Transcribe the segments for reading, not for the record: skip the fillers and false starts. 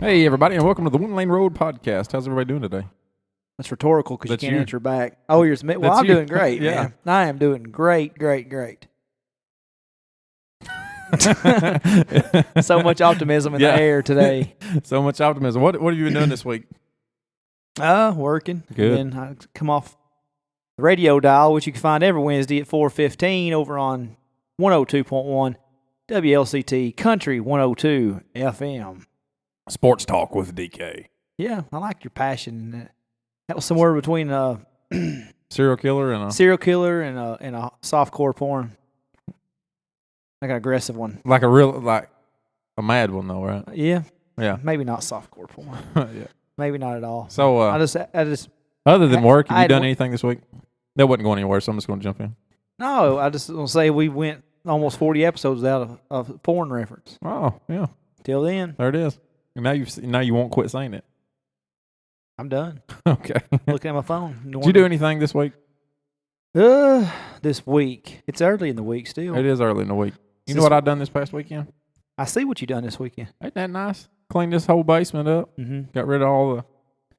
Hey, everybody, and welcome to the One Lane Road podcast. How's everybody doing today? That's rhetorical because you can't you. answer back. Oh, you're well. That's I'm you. doing great, Yeah. man. I am doing great. So much optimism in the air today. So much optimism. What have you been doing this week? Working. Good. And I come off the radio dial, which you can find every Wednesday at 4:15 over on 102.1 WLCT Country 102 FM. Sports Talk with DK. Yeah, I like your passion. That was somewhere between Serial killer and serial killer and a softcore porn. Like an aggressive one. like a mad one though, right? Yeah. Yeah. Maybe not softcore porn. Yeah. Maybe not at all. So I just other than work, have you done one- anything this week? That wasn't going anywhere, so I'm just going to jump in. No, I just want to say we went almost 40 episodes out of porn reference. Oh, yeah. Till then, There it is. And now you won't quit saying it. I'm done. Okay. Looking at my phone. Did you do anything this week? This week. It's early in the week still. It is early in the week. You know what I done this past weekend? I see what you done this weekend. Ain't that nice? Cleaned this whole basement up. Mm-hmm. Got rid of all the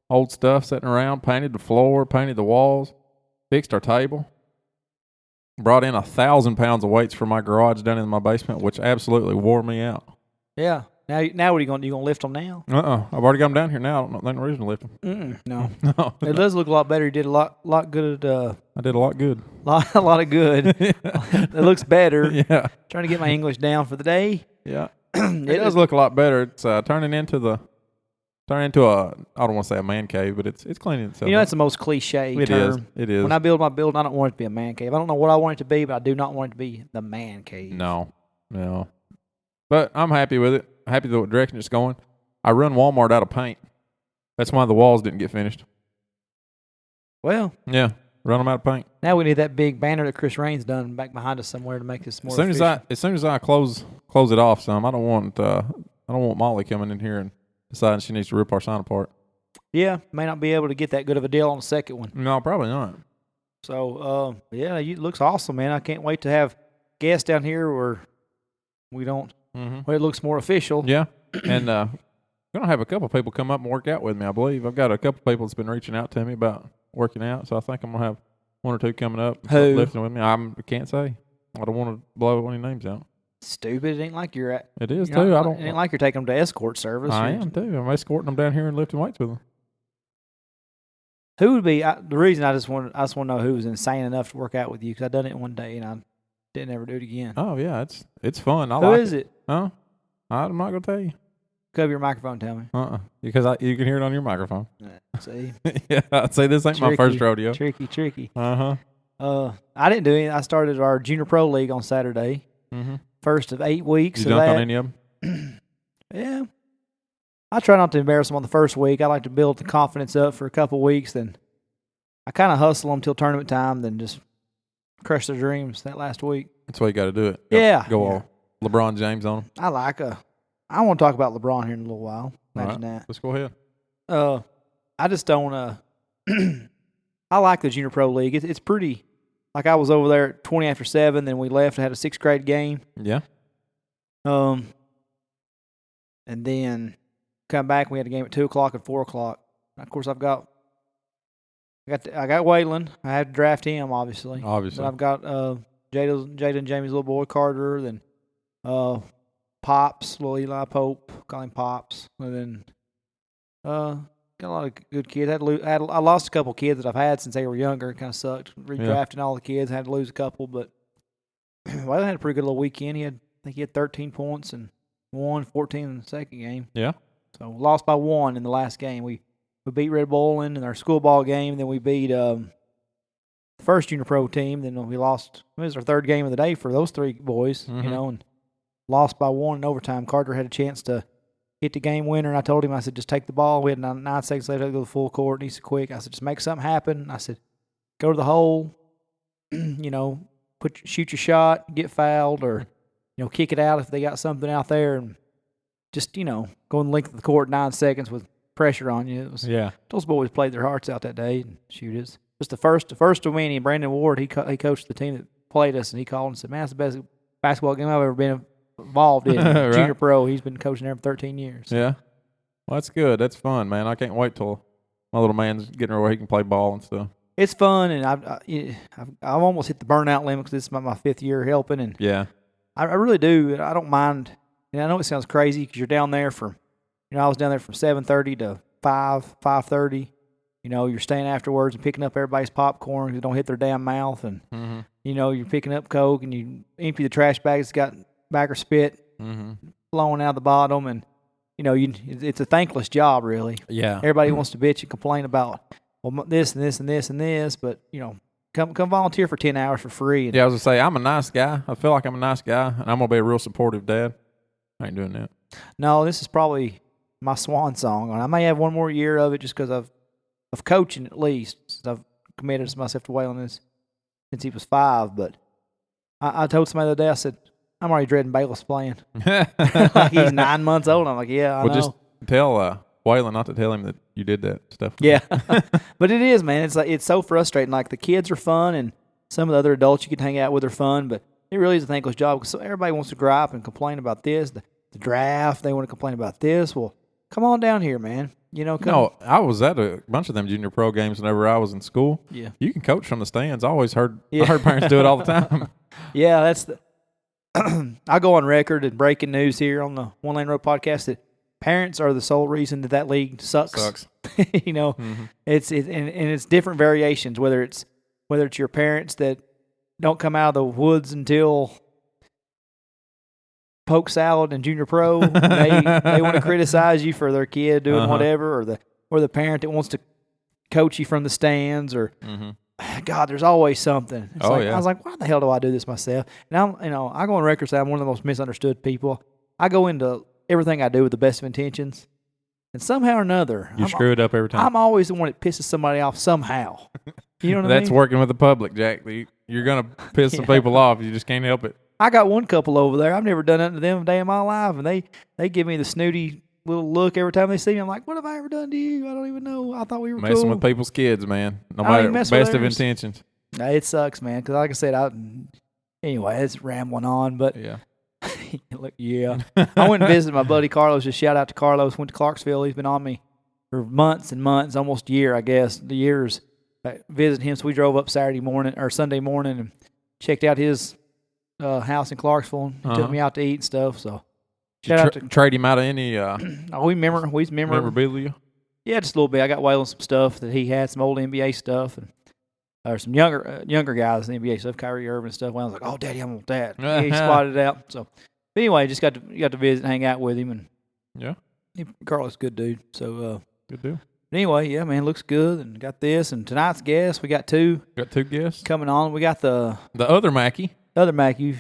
old stuff sitting around. Painted the floor. Painted the walls. Fixed our table. Brought in 1,000 pounds of weights from my garage down in my basement, which absolutely wore me out. Yeah. Now what are you going to do? You going to lift them now? I've already got them down here now. I don't think no reason to lift them. No. No. It does look a lot better. You did a lot good at I did a lot good. a lot of good. It looks better. Yeah. Trying to get my English down for the day. Yeah. It does look a lot better. It's turning into a, I don't want to say a man cave, but it's cleaning itself. You know, that's the most cliche term. It is. When I build my building, I don't want it to be a man cave. I don't know what I want it to be, but I do not want it to be the man cave. No. But I'm happy with it. Happy with the direction it's going. I run Walmart out of paint. That's why the walls didn't get finished. Well, Yeah, run them out of paint. now we need that big banner that Chris Rain's done back behind us somewhere to make this more As soon as I close it off some, I don't want Molly coming in here and deciding she needs to rip our sign apart. Yeah, may not be able to get that good of a deal on the second one. No, probably not. So, it looks awesome, man. I can't wait to have guests down here where we don't, where it looks more official. Yeah, and I'm gonna have a couple people come up and work out with me. I believe I've got a couple people that's been reaching out to me about working out, so I think I'm gonna have one or two coming up Who? lifting with me. I can't say. I don't want to blow any names out. Stupid. It ain't like you're at. It is You're too. not- I don't. It ain't like you're taking them to escort service. I am too. I'm escorting them down here and lifting weights with them. Who would be the reason? I just want to know who was insane enough to work out with you, because I done it one day and I didn't ever do it again. Oh yeah, it's fun. I Who like is it? Huh? I'm not gonna tell you. Cover your microphone. Tell me. Because you can hear it on your microphone. See, Yeah, I'd say this ain't my first rodeo. tricky. I I didn't do anything. I started our Junior Pro League on Saturday. First of 8 weeks. You of dunked that. on any of them? Yeah. I try not to embarrass them on the first week. I like to build the confidence up for a couple weeks. Then I kind of hustle them till tournament time, then just crush their dreams that last week. That's why you got to do it. Go all LeBron James on them. I want to talk about LeBron here in a little while. Imagine that. Let's go ahead. I just don't. I like the Junior Pro League. It's pretty. Like, I was over there at 20 after 7, then we left and had a 6th grade game. Yeah. And then come back and we had a game at 2 o'clock and 4 o'clock. Of course, I got Waylon. I had to draft him, obviously. But I've got Jada and Jamie's little boy, Carter, then Pops, little Eli Pope, call him Pops. And then got a lot of good kids. I lost a couple kids that I've had since they were younger. It kind of sucked. Redrafting all the kids. Had to lose a couple, but Waylon had a pretty good little weekend. I think he had 13 points and 14 in the second game. Yeah. So lost by 1 in the last game. We beat Red Bowling in our school ball game. Then we beat the first Junior Pro team. Then we lost. It was our third game of the day for those 3 boys, and lost by 1 in overtime. Carter had a chance to hit the game winner, and I told him, I said, just take the ball. We had 9 seconds left to go to the full court. Needs to quick. I said, just make something happen. I said, go to the hole, shoot your shot, get fouled, or kick it out if they got something out there, and just go in the length of the court 9 seconds with pressure on you. Those boys played their hearts out that day, and shoot, it's just the first of many. Brandon Ward, he coached the team that played us, and he called and said, man, that's the best basketball game I've ever been involved in. Right. Junior Pro. He's been coaching there for 13 years. Yeah. Well, that's good. That's fun, man. I can't wait till my little man's getting where he can play ball and stuff. It's fun, and I've almost hit the burnout limit because this is my 5th year helping, and Yeah. I really do. I don't mind. And I know it sounds crazy because you're down there I was down there from 7:30 to 5:30. You're staying afterwards and picking up everybody's popcorn because it don't hit their damn mouth, and you're picking up Coke and you empty the trash bag. It's got backer spit flowing out the bottom, and it's a thankless job, really. Yeah. Everybody wants to bitch and complain about this and this and this and this, but come volunteer for 10 hours for free. Yeah, I was gonna say I'm a nice guy. I feel like I'm a nice guy, and I'm gonna be a real supportive dad. I ain't doing that. No, this is probably my swan song. I may have one more year of it just because of coaching at least. Since I've committed myself to Waylon since he was 5. But I told somebody the other day, I said, I'm already dreading Bailiff's playing. Like he's 9 months old. I'm like, yeah, I know. Just tell Waylon not to tell him that you did that stuff. Yeah. But it is, man. It's so frustrating. Like the kids are fun and some of the other adults you can hang out with are fun, but it really is a thankless job because everybody wants to gripe and complain about this. The draft, they want to complain about this. Well, come on down here, man. Come. No, I was at a bunch of them junior pro games whenever I was in school. Yeah. You can coach from the stands. I heard parents do it all the time. Yeah, that's the I go on record in breaking news here on the One Lane Road podcast that parents are the sole reason that league sucks. It's different variations, whether it's your parents that don't come out of the woods until poke salad and junior pro. They want to criticize you for their kid doing whatever, or the parent that wants to coach you from the stands, or God, there's always something. It's I was like, why the hell do I do this myself? And I go on record saying I'm one of the most misunderstood people. I go into everything I do with the best of intentions, and somehow or another, you screw it up every time. I'm always the one that pisses somebody off somehow. You know what I mean? That's working with the public, Jack. You're gonna piss some people off. You just can't help it. I got one couple over there. I've never done nothing to them a day in my life, and they give me the snooty little look every time they see me. I'm like, what have I ever done to you? I don't even know. I thought we were messing cool. with people's kids, man. No matter best of intentions. It sucks, man. Because like I said, anyway, it's rambling on, but yeah. Look, yeah. I went and visited my buddy Carlos. Just shout out to Carlos. Went to Clarksville. He's been on me for months and months, almost a year, I guess. The years visiting him. So we drove up Sunday morning and checked out his house in Clarksville. He took me out to eat and stuff. So shout out to trade him out of any we remember memorabilia. Yeah, just a little bit. I got Waylon some stuff that he had, some old NBA stuff, and or some younger guys in the NBA stuff, Kyrie Irving stuff. Waylon's like, "Oh, Daddy, I want that." Yeah, he spotted it out. So, but anyway, just got to visit, and hang out with him, and Carlos, good dude. So good dude. Anyway, yeah, man, looks good, and got this, and tonight's guest, we got two. Got two guests coming on. We got the other Mackie. Other Mackie.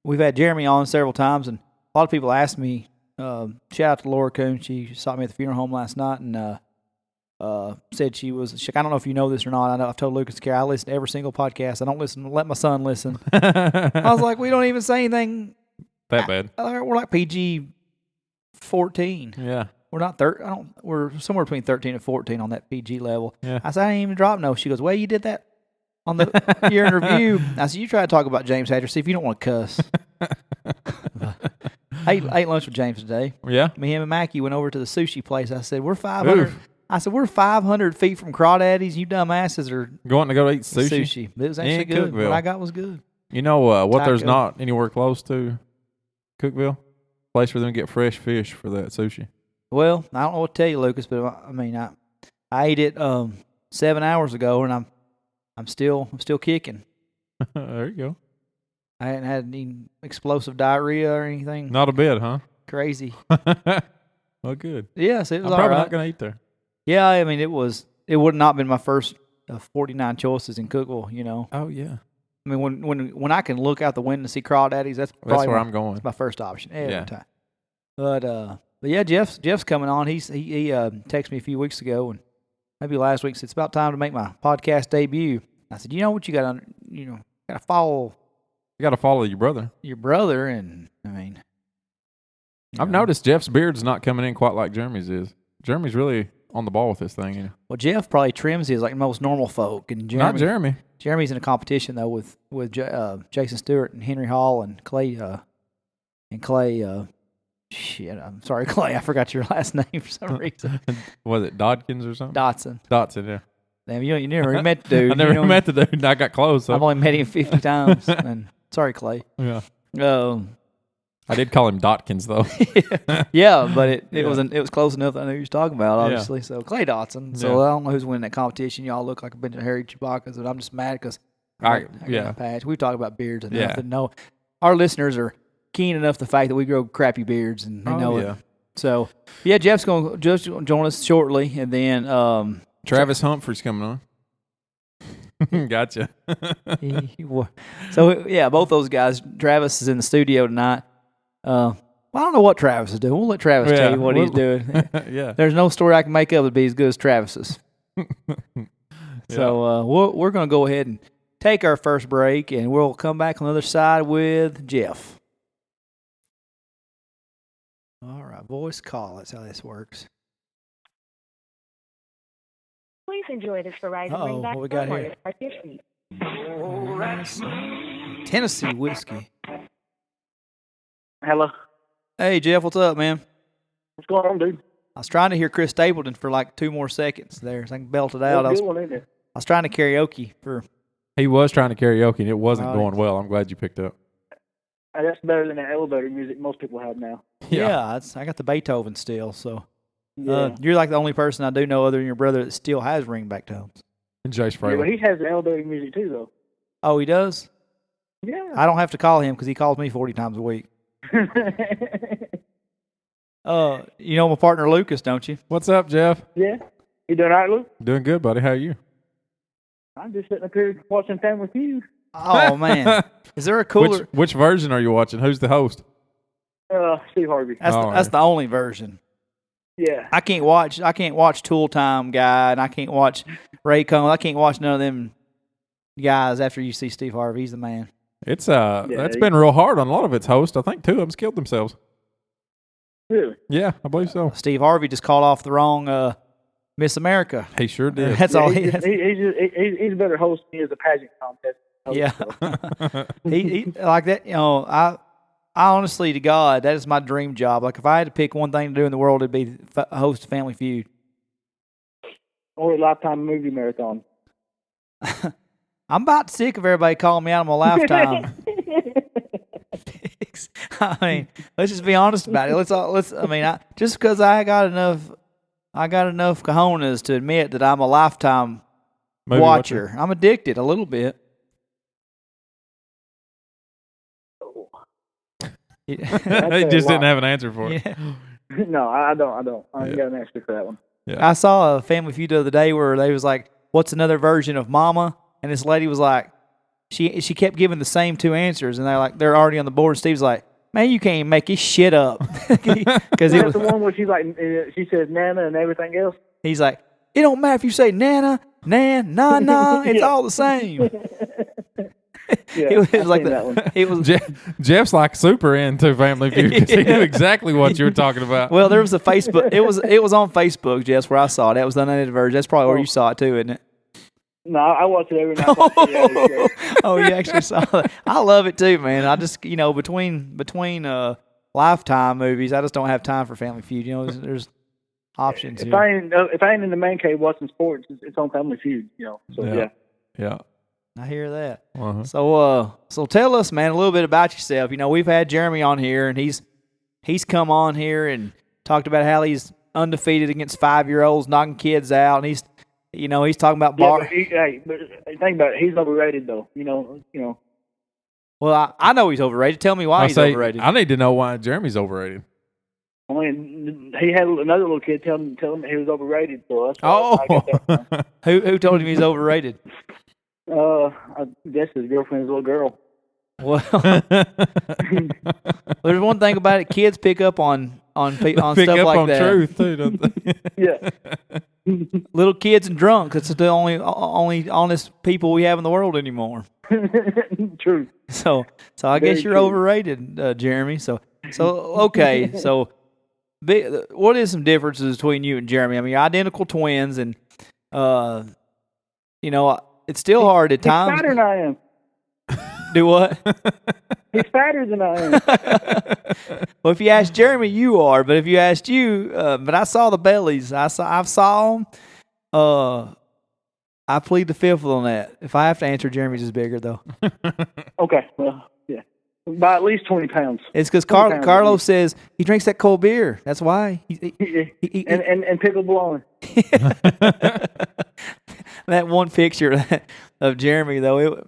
We've had Jeremy on several times, and a lot of people asked me. Shout out to Laura Coon. She saw me at the funeral home last night, and said she was. I don't know if you know this or not. I know I've told Lucas Care I listen to every single podcast. I don't listen. Let my son listen. I was like, we don't even say anything that bad. We're like PG-14. Yeah. We're not we're somewhere between 13 and 14 on that PG level. Yeah. I said, I didn't even drop no. She goes, well, you did that on the year in review. I said, you try to talk about James Hatcher, see if you don't want to cuss. I ate lunch with James today. Yeah. Me, him, and Mackie went over to the sushi place. I said, we're 500. Oof. I said, we're 500 feet from Crawdaddy's. You dumbasses are going to go eat sushi. But it was actually good. Cookville. What I got was good. You know what? There's not anywhere close to Cookville. Place for them to get fresh fish for that sushi. Well, I don't know what to tell you, Lucas, but I mean, I ate it 7 hours ago, and I'm still kicking. There you go. I hadn't had any explosive diarrhea or anything. Not a bit, huh? Crazy. Well, good. Yes, it was I'm probably all right. not going to eat there. Yeah, I mean, it would not been my first 49 choices in Cookville, you know. Oh, yeah. I mean, when I can look out the window and see Crawdaddy's, that's where I'm going. That's my first option every time. But yeah, Jeff's coming on. He texted me a few weeks ago, and maybe last week, said it's about time to make my podcast debut. I said, you know what, you got to follow. You got to follow your brother. Your brother, and I mean, I've noticed Jeff's beard's not coming in quite like Jeremy's is. Jeremy's really on the ball with this thing. You know? Well, Jeff probably trims his like most normal folk, and not Jeremy. Jeremy's in a competition though with Jason Stewart and Henry Hall and Clay Shit, I'm sorry, Clay. I forgot your last name for some reason. Was it Dodkins or something? Dotson. Dotson, yeah. Damn, you never even met the dude. I never met the dude. I got close. So. I've only met him 50 times. And sorry, Clay. Yeah. Um, I did call him Dotkins though. yeah, but it was close enough that I knew who you was talking about, obviously. Yeah. So Clay Dotson. So I don't know who's winning that competition. Y'all look like a bunch of hairy Chewbacca's, but I'm just mad because I got my patch. We've talked about beards and nothing. No, our listeners are keen enough the fact that we grow crappy beards and they know it. So Jeff's going to join us shortly, and then Travis Humphrey's coming on. Gotcha. So both those guys. Travis is in the studio tonight. I don't know what Travis is doing. We'll let Travis tell you what he's doing. Yeah. There's no story I can make up that'd be as good as Travis's. So we're going to go ahead and take our first break, and we'll come back on the other side with Jeff. All right, voice call. That's how this works. Please enjoy this Verizon ringback. What we got here? Tennessee whiskey. Hello. Hey, Jeff, what's up, man? What's going on, dude? I was trying to hear Chris Stapleton for like 2 more seconds there, so I can belt it out. I was trying to karaoke for. He was trying to karaoke, and it wasn't going well. I'm glad you picked up. That's better than the elevator music most people have now. Yeah, I got the Beethoven still, so. You're like the only person I do know other than your brother that still has ringback tones. And Jace Fraley. Yeah, but he has the elevator music too, though. Oh, he does? Yeah. I don't have to call him because he calls me 40 times a week. You know my partner Lucas, don't you? What's up, Jeff? Yeah. You doing all right, Luke? Doing good, buddy. How are you? I'm just sitting up here watching Family Feud. Oh, man. Is there a cooler? Which version are you watching? Who's the host? Steve Harvey. That's the only version. Yeah. I can't watch Tool Time Guy, and I can't watch Ray Combs. I can't watch none of them guys after you see Steve Harvey. He's the man. It's that's been real hard on a lot of its hosts. I think 2 of them killed themselves. Really? Yeah, I believe so. Steve Harvey just called off the wrong Miss America. He sure did. That's all. He's a better host than he is a pageant contest host. Yeah. he like that. You know, I honestly to God, that is my dream job. Like if I had to pick one thing to do in the world, it'd be host Family Feud. Or a Lifetime movie marathon. I'm about sick of everybody calling me out on my Lifetime. I mean, let's just be honest about it. Just because I got enough cojones to admit that I'm a Lifetime movie watcher. I'm addicted a little bit. He just didn't have an answer for it. Yeah. No, I don't. I ain't got an answer for that one. Yeah. I saw a Family Feud the other day where they was like, "What's another version of Mama?" And this lady was like, she kept giving the same 2 answers, and they're already on the board. And Steve's like, "Man, you can't even make this shit up." Because that's the one where she's like, she says Nana and everything else. He's like, "It don't matter if you say Nana, Nan, Na, it's all the same." Yeah, it was like that one. It was Jeff's like super into Family Feud because he knew exactly what you were talking about. Well, there was a Facebook. It was on Facebook, Jess, where I saw it. That was the unedited version. That's probably where you saw it too, isn't it? No, I watch it every night. Oh, you actually saw that. I love it too, man. I just between Lifetime movies, I just don't have time for Family Feud. You know, there's options. If I ain't in the man cave watching sports, it's on Family Feud. You know, so yeah. I hear that. Uh-huh. So tell us, man, a little bit about yourself. You know, we've had Jeremy on here, and he's come on here and talked about how he's undefeated against 5-year-olds, knocking kids out, and he's talking about bar. But think about it. He's overrated, though. You know. Well, I know he's overrated. Tell me why he's overrated. I need to know why Jeremy's overrated. I mean, he had another little kid tell him he was overrated. So that's I got that from. Who told him he's overrated? I guess his girlfriend's little girl. Well, there's one thing about it: kids pick up on pick stuff up like on that. Truth too, don't they? Yeah. Little kids and drunks. It's the only honest people we have in the world anymore. True. So I guess you're overrated, Jeremy. So okay. So what is some differences between you and Jeremy? I mean, you're identical twins, and it's still hard at times. He's fatter than I am. Do what? He's fatter than I am. Well, if you ask Jeremy, you are. But if you asked you, but I saw the bellies. I saw them. I plead the fifth on that. If I have to answer, Jeremy's is bigger though. Okay, well, yeah, by at least 20 pounds. It's because Carlos says he drinks that cold beer. That's why. And pickle blowing. That one picture of Jeremy though,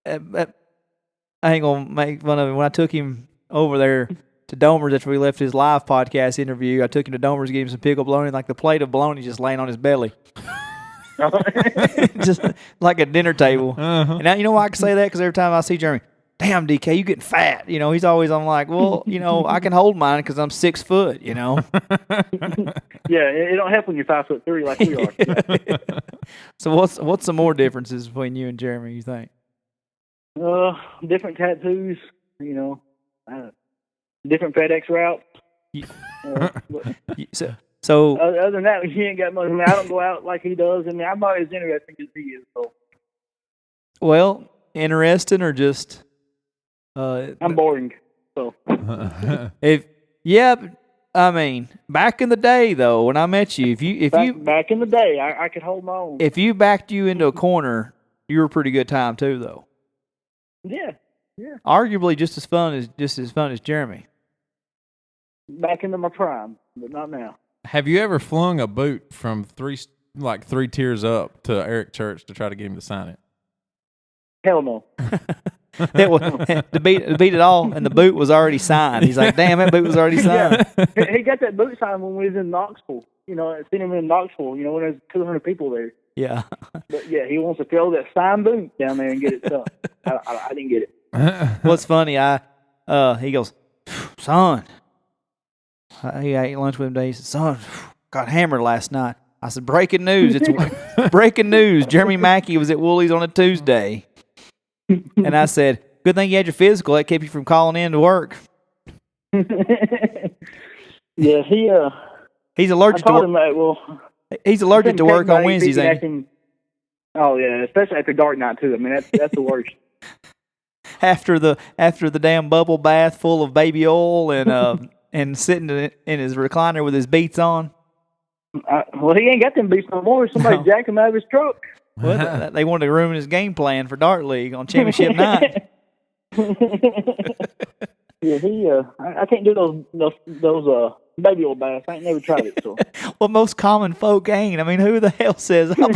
I ain't gonna make fun of him. When I took him over there to Domer's after we left his live podcast interview, I took him to Domer's to get him some pickle bologna, like the plate of bologna just laying on his belly. Just like a dinner table. And now, you know why I can say that? Because every time I see Jeremy, damn, DK, you getting fat. You know, he's always, I'm like, well, you know, I can hold mine because I'm 6 foot, you know. Yeah, it don't help when you're 5'3" like we are. So what's some more differences between you and Jeremy, you think? Different tattoos, you know, different FedEx routes. So other than that, he ain't got much. I mean, I don't go out like he does, and I'm not as interesting as he is. So, well, interesting or just? I'm boring. So, I mean, back in the day though, when I met you, back in the day, I could hold my own. If you backed you into a corner, you were a pretty good time too, though. Yeah. Arguably just as fun as Jeremy. Back into my prime, but not now. Have you ever flung a boot from three tiers up to Eric Church to try to get him to sign it? Hell no. To beat it all, and the boot was already signed. He's like, damn, that boot was already signed. Yeah. He got that boot signed when we was in Knoxville. You know, I seen him in Knoxville, you know, when there's 200 people there. Yeah. But, yeah, he wants to throw that signed boot down there and get it done. I didn't get it. What's funny, he goes, son, he ate lunch with him today. He said, son, got hammered last night. I said, breaking news. It's breaking news. Jeremy Mackie was at Woolies on a Tuesday. And I said, good thing you had your physical. That kept you from calling in to work. Yeah, he's allergic to work. He's allergic to work on Wednesdays, ain't he? Oh yeah, especially after dark night too. I mean, that's the worst. After the damn bubble bath full of baby oil and sitting in his recliner with his beats on. Well, he ain't got them beats no more. Somebody jacked him out of his truck. Well, they wanted to ruin his game plan for Dart League on championship night. Yeah, I can't do those baby oil baths. I ain't never tried it. So. Well, most common folk ain't. I mean, who the hell says I'm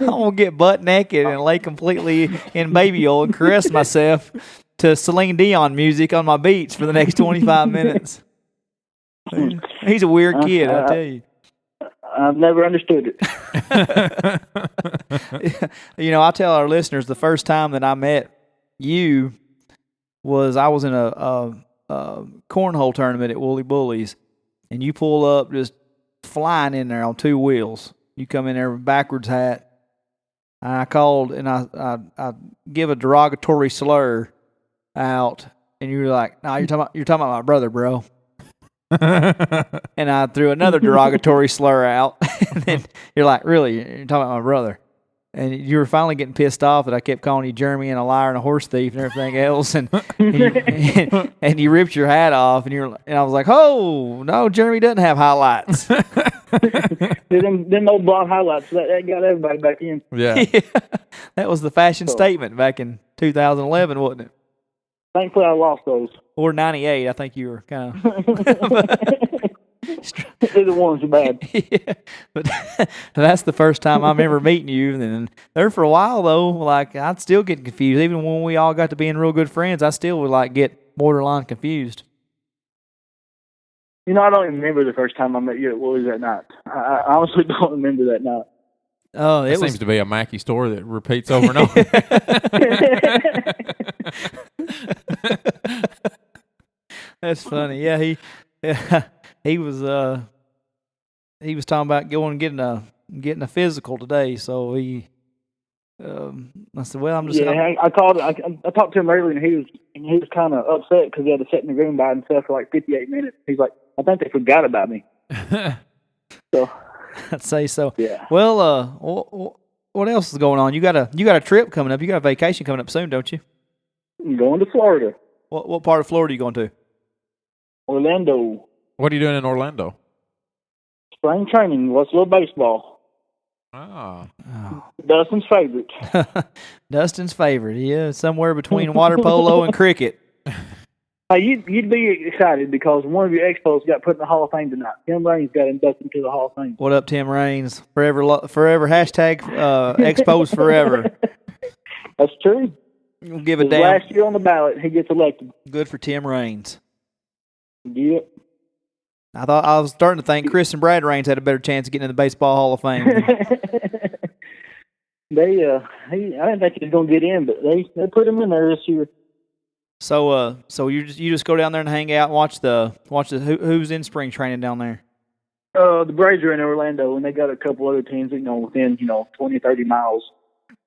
gonna get butt naked and lay completely in baby oil and caress myself to Celine Dion music on my beach for the next 25 minutes? He's a weird kid, I tell you. I've never understood it. You know, I tell our listeners the first time that I met you was I was in a cornhole tournament at Woolly Bullies, and you pull up just flying in there on 2 wheels. You come in there with a backwards hat. And I called and I give a derogatory slur out, and you were like, "No, you're talking about my brother, bro." And I threw another derogatory slur out, and then you're like, "Really? You're talking about my brother?" And you were finally getting pissed off that I kept calling you Jeremy and a liar and a horse thief and everything else, and you ripped your hat off, and I was like, "Oh no, Jeremy doesn't have highlights." them old blonde highlights that got everybody back in. Yeah. That was the fashion statement back in 2011, wasn't it? Thankfully, I lost those. Or 98, I think you were kind of. Either one's bad. Yeah, but that's the first time I remember meeting you. And there for a while, though, like, I'd still get confused. Even when we all got to being real good friends, I still would, like, get borderline confused. You know, I don't even remember the first time I met you at Woolies that night. I honestly don't remember that night. Oh, it seems to be a Mackie story that repeats over and over. That's funny. Yeah, he was talking about going and getting a physical today. So I said, "Well, I'm just." Yeah, I called. I talked to him earlier, and he was kind of upset because he had to sit in the room by himself for like 58 minutes. He's like, "I think they forgot about me." So I'd say so. Yeah. Well, what else is going on? You got a trip coming up. You got a vacation coming up soon, don't you? I'm going to Florida, What part of Florida are you going to? Orlando. What are you doing in Orlando? Spring training. Watch a little baseball. Ah. Oh. Dustin's favorite. Dustin's favorite. Yeah, somewhere between water polo and cricket. Hey, you'd be excited because one of your Expos got put in the Hall of Fame tonight. Tim Raines got inducted into the Hall of Fame. What up, Tim Raines? Forever, hashtag Expos forever. That's true. We'll give a His damn. last year on the ballot, he gets elected. Good for Tim Raines. Yep. I was starting to think Chris and Brad Raines had a better chance of getting in the Baseball Hall of Fame. I didn't think he was going to get in, but they put him in there this year. So you just go down there and hang out and watch the who's in spring training down there. The Braves are in Orlando, and they got a couple other teams, within 20, 30 miles.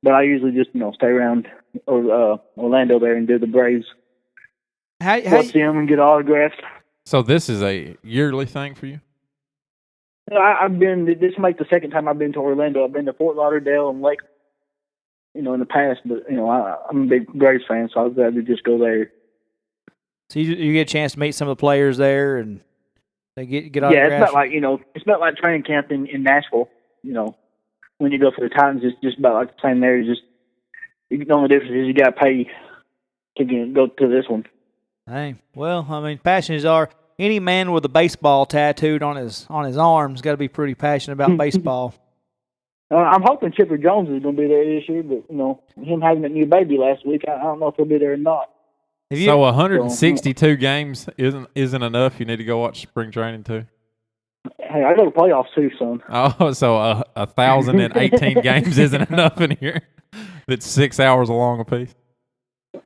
But I usually just stay around Orlando there and do the Braves. Watch them and get autographs. So this is a yearly thing for you? I've been. This makes the second time I've been to Orlando. I've been to Fort Lauderdale and Lake, in the past. But I'm a big Braves fan, so I'd rather just go there. So you get a chance to meet some of the players there, and they get autographs. Yeah, it's about like training camp in Nashville. When you go for the Titans, it's just about like the same there. The only difference is you got to pay to go to this one. Hey, well, I mean, passions are any man with a baseball tattooed on his arm's got to be pretty passionate about baseball. I'm hoping Chipper Jones is going to be there this year, but him having that new baby last week, I don't know if he'll be there or not. So 162 games isn't enough. You need to go watch spring training too. Hey, I go to playoffs too, son. Oh, so 1,018 games isn't enough in here. That's 6 hours long apiece.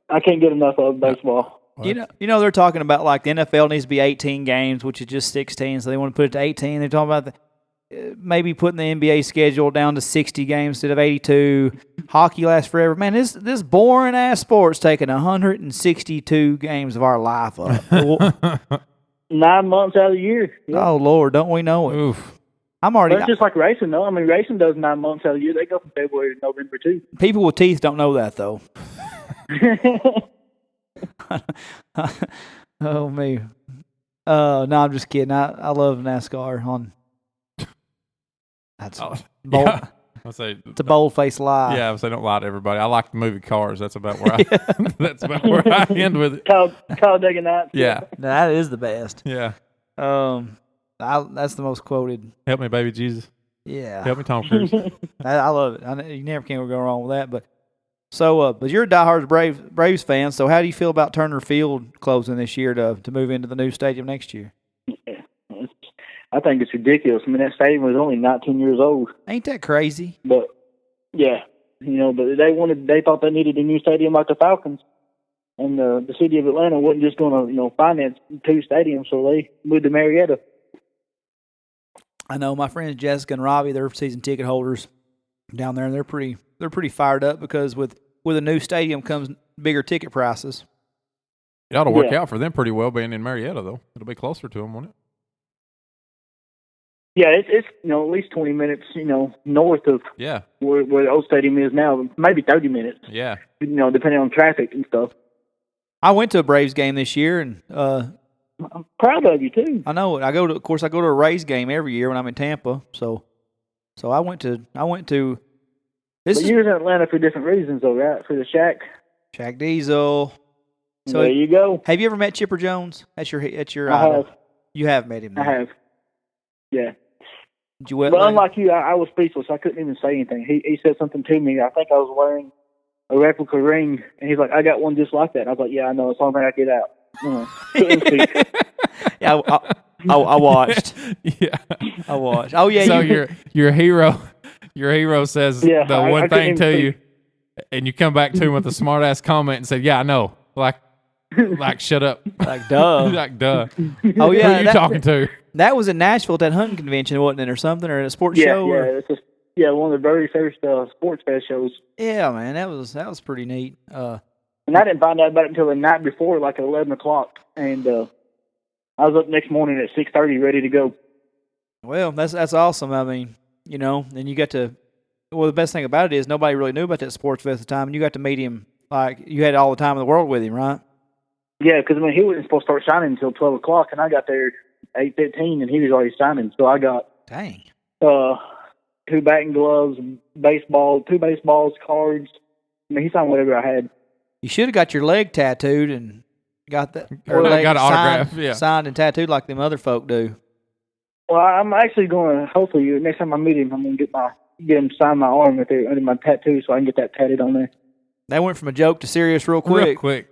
I can't get enough of baseball. They're talking about like the NFL needs to be 18 games, which is just 16, so they want to put it to 18. They're talking about maybe putting the NBA schedule down to 60 games instead of 82. Hockey lasts forever. Man, this boring ass sport's taking 162 games of our life up. 9 months out of the year. Yep. Oh Lord, don't we know it? Oof. That's just like racing, though. I mean, racing does 9 months out of the year. They go from February to November too. People with teeth don't know that though. Oh me. No, I'm just kidding. I love NASCAR. That's bold. Yeah. It's a bold-faced lie. Yeah, I would say don't lie to everybody. I like the movie Cars. That's about where I end with it. Talladega Nights. Yeah, that is the best. Yeah. That's the most quoted. Help me, baby Jesus. Yeah. Help me, Tom Cruise. I love it. You never can go wrong with that. But but you're a diehard Braves fan. So how do you feel about Turner Field closing this year to move into the new stadium next year? Yeah. I think it's ridiculous. I mean, that stadium was only 19 years old. Ain't that crazy? But yeah, but they thought they needed a new stadium like the Falcons, and the city of Atlanta wasn't just going to finance 2 stadiums, so they moved to Marietta. I know my friends Jessica and Robbie, they're season ticket holders down there, and they're pretty fired up because with a new stadium comes bigger ticket prices. It ought to work out for them pretty well being in Marietta, though. It'll be closer to them, won't it? Yeah, it's at least 20 minutes, north of where the old stadium is now, maybe 30 minutes. Yeah. Depending on traffic and stuff. I went to a Braves game this year, and I'm proud of you too. I know. I go to a Rays game every year when I'm in Tampa. So I went to. But you're in Atlanta for different reasons, though, right? For the Shaq Diesel. So there you go. Have you ever met Chipper Jones? That's your. I have. You have met him. I have. Yeah. Did you but unlike you, I was speechless. I couldn't even say anything. He said something to me. I think I was wearing a replica ring, and he's like, "I got one just like that." And I was like, "Yeah, I know. It's the only thing I get out." Couldn't speak. Yeah, I watched. Yeah, I watched. Oh yeah. So your hero says the one thing to you, and you come back to him with a smart ass comment and say, "Yeah, I know." Like shut up. Like duh. Like duh. Oh yeah. Who are you talking to? That was in Nashville at that hunting convention, wasn't it, or something, or a sports show? Yeah, one of the very first sports fest shows. Yeah, man, that was pretty neat. And I didn't find out about it until the night before, like at 11 o'clock, and I was up next morning at 6:30, ready to go. Well, that's awesome. I mean, and you got to. Well, the best thing about it is nobody really knew about that sports fest at the time, and you got to meet him like you had all the time in the world with him, right? Yeah, because he wasn't supposed to start signing until 12 o'clock, and I got there 8:15, and he was already signing. So I got Dang. 2 batting gloves, two baseballs, cards. I mean, he signed whatever I had. You should have got your leg tattooed and got that. Or leg got an autograph, yeah. Signed and tattooed like them other folk do. Well, I'm actually going to, hopefully, next time I meet him, I'm going to get him to sign my arm under my tattoo so I can get that tatted on there. That went from a joke to serious real quick. Real quick.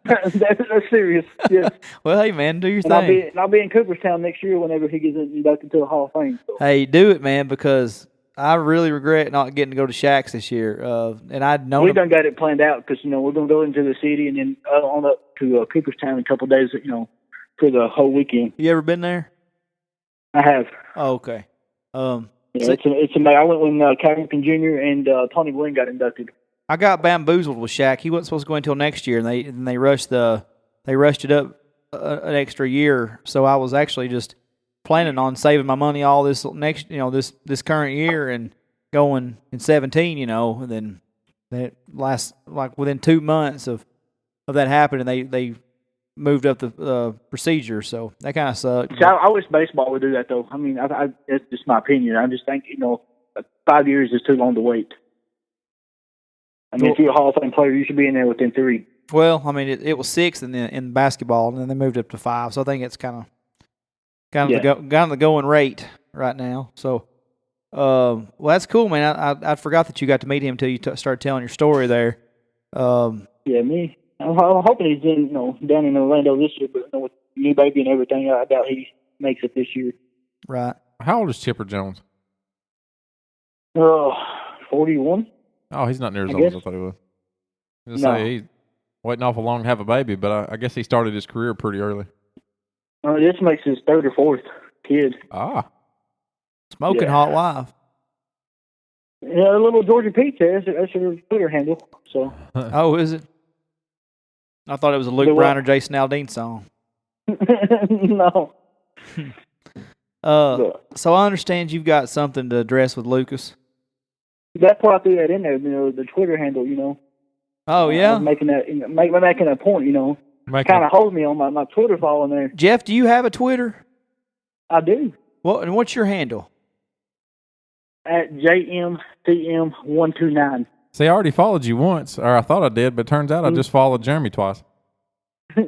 That's serious, yes. Well, hey, man, do your And thing. I'll be in Cooperstown next year whenever he gets inducted to the Hall of Fame. So. Hey, do it, man, because I really regret not getting to go to Shaq's this year. And I'd known We done got it planned out because, we're going to go into the city and then on up to Cooperstown in a couple of days, for the whole weekend. You ever been there? I have. Oh, okay. Yeah, it's amazing. I went when Carrington Jr. and Tony Gwynn got inducted. I got bamboozled with Shaq. He wasn't supposed to go until next year, and they rushed it up an extra year. So I was actually just planning on saving my money all this this current year and going in 17, and then that last within 2 months of that happened, and they moved up the procedure. So that kind of sucked. See, I wish baseball would do that though. I mean, it's just my opinion. I just think 5 years is too long to wait. I mean, if you're a Hall of Fame player, you should be in there within 3. Well, I mean, it was 6 in basketball, and then they moved up to 5. So I think it's kind of the going rate right now. So, well, that's cool, man. I forgot that you got to meet him until you started telling your story there. Yeah, me. I'm hoping he's down in Orlando this year, but with new baby and everything, I doubt he makes it this year. Right. How old is Chipper Jones? 41. Oh, he's not near as old as I thought he was. I was gonna say he's waiting awful long to have a baby, but I guess he started his career pretty early. This makes his 3rd or 4th kid. Ah. Smoking hot wife. Yeah, a little Georgia Pizza. That's her Twitter handle. So. Oh, is it? I thought it was a Luke Bryan or Jason Aldean song. No. So I understand you've got something to address with Lucas. That's why I threw that in there. The Twitter handle. Oh yeah. Making a point. Kind of holds me on my Twitter following there. Jeff, do you have a Twitter? I do. And what's your handle? At JMCM129. See, I already followed you once, or I thought I did, but it turns out I just followed Jeremy twice. He's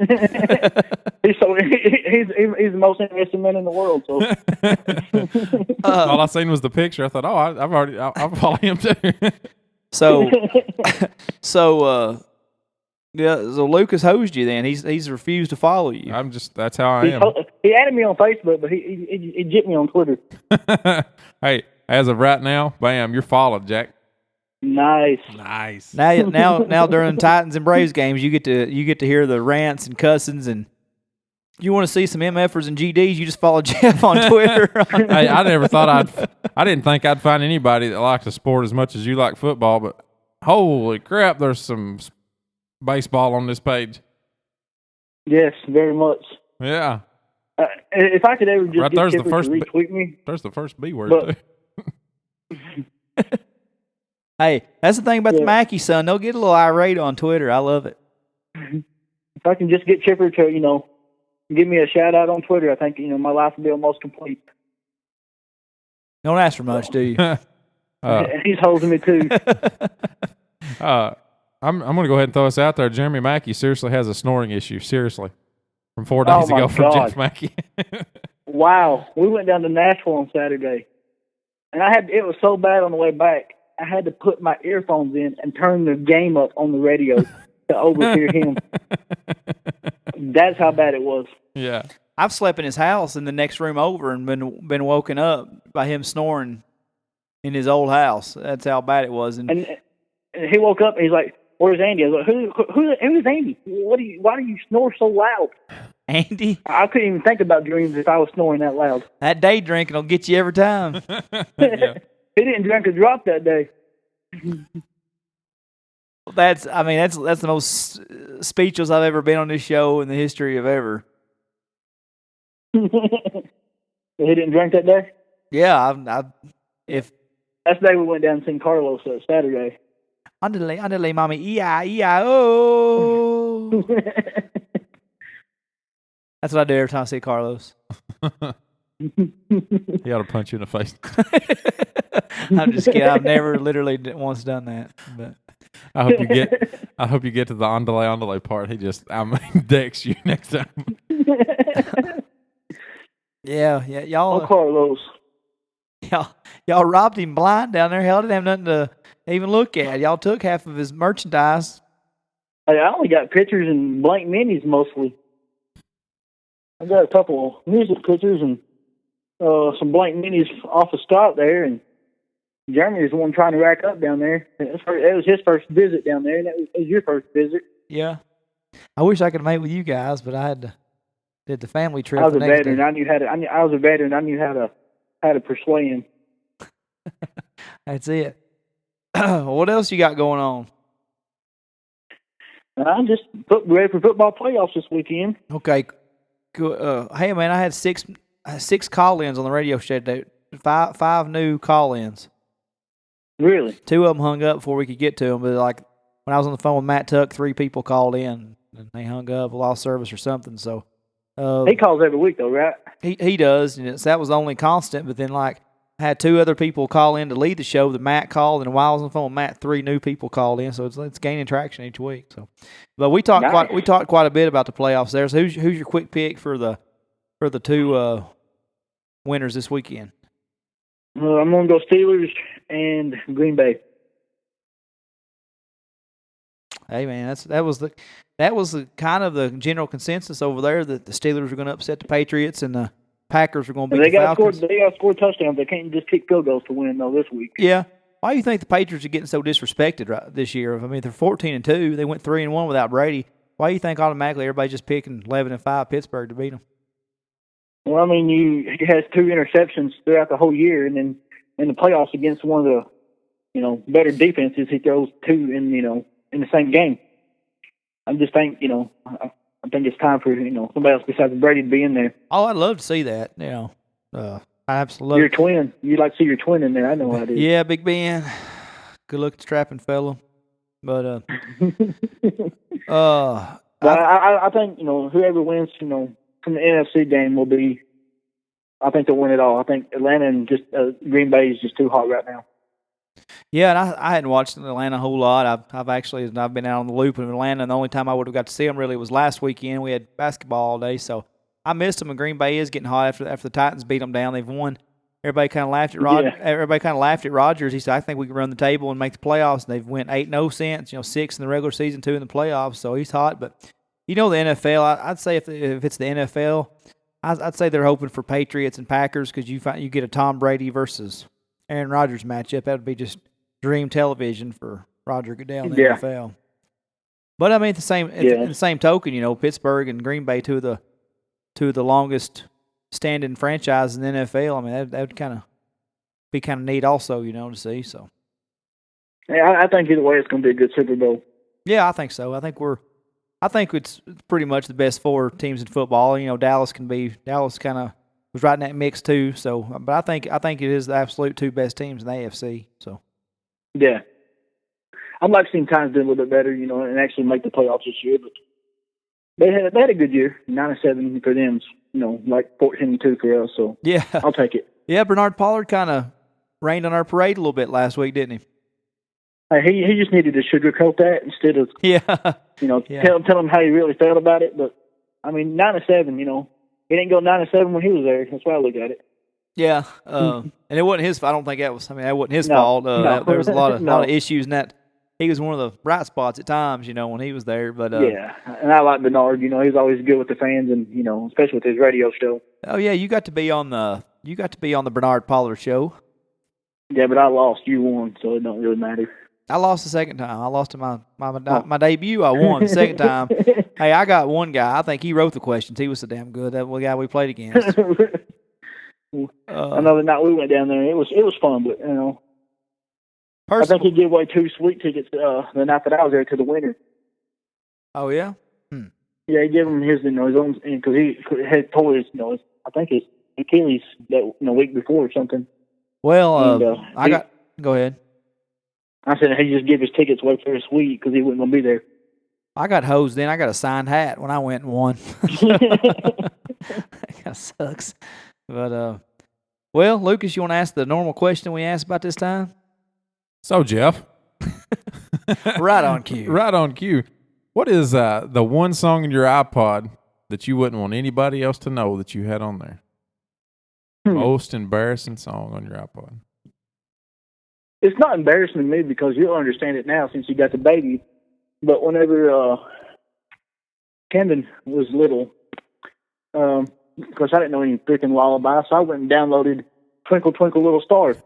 the most interesting man in the world. So all I seen was the picture. I thought, I'll follow him too. So Lucas hosed you. Then he's refused to follow you. That's how I am. He added me on Facebook, but he jipped me on Twitter. Hey, as of right now, bam, you're followed, Jack. Nice. Now during Titans and Braves games, you get to hear the rants and cussings, and you want to see some MFers and GDs, you just follow Jeff on Twitter. Hey, I didn't think I'd find anybody that likes the sport as much as you like football, but holy crap, there's some baseball on this page. Yes, very much. Yeah. If I could ever just right, get Chipper to retweet me. There's the first B word, too. Hey, that's the thing about the Mackie son. They'll get a little irate on Twitter. I love it. If I can just get Chipper to, give me a shout out on Twitter, I think, my life will be almost complete. Don't ask for much, do you? He's holding me too. I'm going to go ahead and throw this out there. Jeremy Mackie seriously has a snoring issue. Seriously. From 4 days ago from Jeff Mackie. Wow. We went down to Nashville on Saturday. And it was so bad on the way back, I had to put my earphones in and turn the game up on the radio to overhear him. That's how bad it was. Yeah. I've slept in his house in the next room over and been woken up by him snoring in his old house. That's how bad it was. And he woke up and he's like, "Where's Andy?" I was like, "Who's Andy? Why do you snore so loud?" Andy? I couldn't even think about dreams if I was snoring that loud. That day drinking will get you every time. Yeah. He didn't drink a drop that day. That's the most speechless I've ever been on this show in the history of ever. He didn't drink that day? Yeah, if that's the day we went down to San Carlos Saturday. Andale, mommy, E-I-E-I-O. That's what I do every time I see Carlos. He ought to punch you in the face. I'm just kidding. I've never literally once done that. But I hope you get to the andale part. He just decks you next time. yeah, y'all. Oh, Carlos. Y'all robbed him blind down there. Hell, didn't have nothing to even look at. Y'all took half of his merchandise. I only got pictures and blank minis mostly. I got a couple of music pictures and some blank minis off of Scott there, and Jeremy was the one trying to rack up down there. It was his first visit down there, and it was your first visit. Yeah. I wish I could mate with you guys, but I had did the family trip. I was a veteran. I was a veteran. I knew how to persuade him. That's it. What else you got going on? I'm just ready for football playoffs this weekend. Okay. Hey, man, I had six call-ins on the radio show today. Five new call-ins. Really? 2 of them hung up before we could get to them. But like when I was on the phone with Matt Tuck, 3 people called in and they hung up, lost service or something. So he calls every week though, right? He does. And that was the only constant. But then like I had 2 other people call in to lead the show. That Matt called, and while I was on the phone with Matt, 3 new people called in. So it's gaining traction each week. So, but we talked quite a bit about the playoffs there. So who's your quick pick for the 2 winners this weekend? I'm going to go Steelers and Green Bay. Hey man, that was the kind of the general consensus over there that the Steelers were going to upset the Patriots and the Packers were going to beat the Falcons. They got to score touchdowns. They can't just kick field goals to win though this week. Yeah. Why do you think the Patriots are getting so disrespected this year? I mean, they're 14-2. They went 3-1 without Brady. Why do you think automatically everybody's just picking 11-5 Pittsburgh to beat them? Well, I mean, he has 2 interceptions throughout the whole year, and then in the playoffs against one of the, better defenses, he throws 2 in the same game. I just think, I think it's time for somebody else besides Brady to be in there. Oh, I'd love to see that. I absolutely. You're a twin. You'd like to see your twin in there. I know I do. Yeah, Big Ben, good looking strapping fellow, but I think whoever wins from the NFC game will be. I think they'll win it all. I think Atlanta and just Green Bay is just too hot right now. Yeah, and I hadn't watched Atlanta a whole lot. I've been out on the loop in Atlanta, and the only time I would have got to see them really was last weekend. We had basketball all day, so I missed them. And Green Bay is getting hot after the Titans beat them down. They've won. Everybody kind of laughed at Rodgers. Yeah. Everybody kind of laughed at Rodgers. He said, "I think we can run the table and make the playoffs." And they've went 8-0 since. 6 in the regular season, 2 in the playoffs. So he's hot. But the NFL, I'd say if it's the NFL, I'd say they're hoping for Patriots and Packers because you get a Tom Brady versus Aaron Rodgers matchup. That would be just dream television for Roger Goodell in the NFL. But I mean, in the same token, Pittsburgh and Green Bay, two of the longest standing franchises in the NFL. I mean, that would kind of be kind of neat, also, to see. So, yeah, I think either way, it's going to be a good Super Bowl. Yeah, I think so. I think it's pretty much the best 4 teams in football. Dallas kind of was right in that mix too. So, but I think it is the absolute 2 best teams in the AFC. So, yeah, I'd like to see Titans do a little bit better, and actually make the playoffs this year. But they had a good year, 9-7 for them. Like 14-2 for us. So yeah, I'll take it. Yeah, Bernard Pollard kind of rained on our parade a little bit last week, didn't he? He just needed to sugarcoat that instead of tell him how he really felt about it. But I mean, 9-7, he didn't go 9-7 when he was there. That's why I look at it. Yeah, and it wasn't his. I don't think that wasn't his fault. No. There was a lot of issues in that. He was one of the bright spots at times, when he was there. But yeah, and I like Bernard. He's always good with the fans, and especially with his radio show. Oh yeah, you got to be on the Bernard Pollard show. Yeah, but I lost. You won, so it don't really matter. I lost the second time. I lost to my debut. I won the second time. Hey, I got one guy. I think he wrote the questions. He was so damn good. That guy we played against. Another night we went down there. It was fun, but I think he gave away 2 sweet tickets the night that I was there to the winner. Oh yeah. Yeah, he gave him his own because he had tore his I think his Achilles that week before or something. Well, go ahead. I said he just gave his tickets away for this week because he wasn't going to be there. I got hosed in. I got a signed hat when I went and won. That kind of sucks. But, well, Lucas, you want to ask the normal question we asked about this time? So, Jeff. Right on cue. Right on cue. What is the one song in your iPod that you wouldn't want anybody else to know that you had on there? Most embarrassing song on your iPod. It's not embarrassing to me because you'll understand it now since you got the baby. But whenever Camden was little, of course, I didn't know any freaking lullaby, so I went and downloaded Twinkle, Twinkle, Little Star.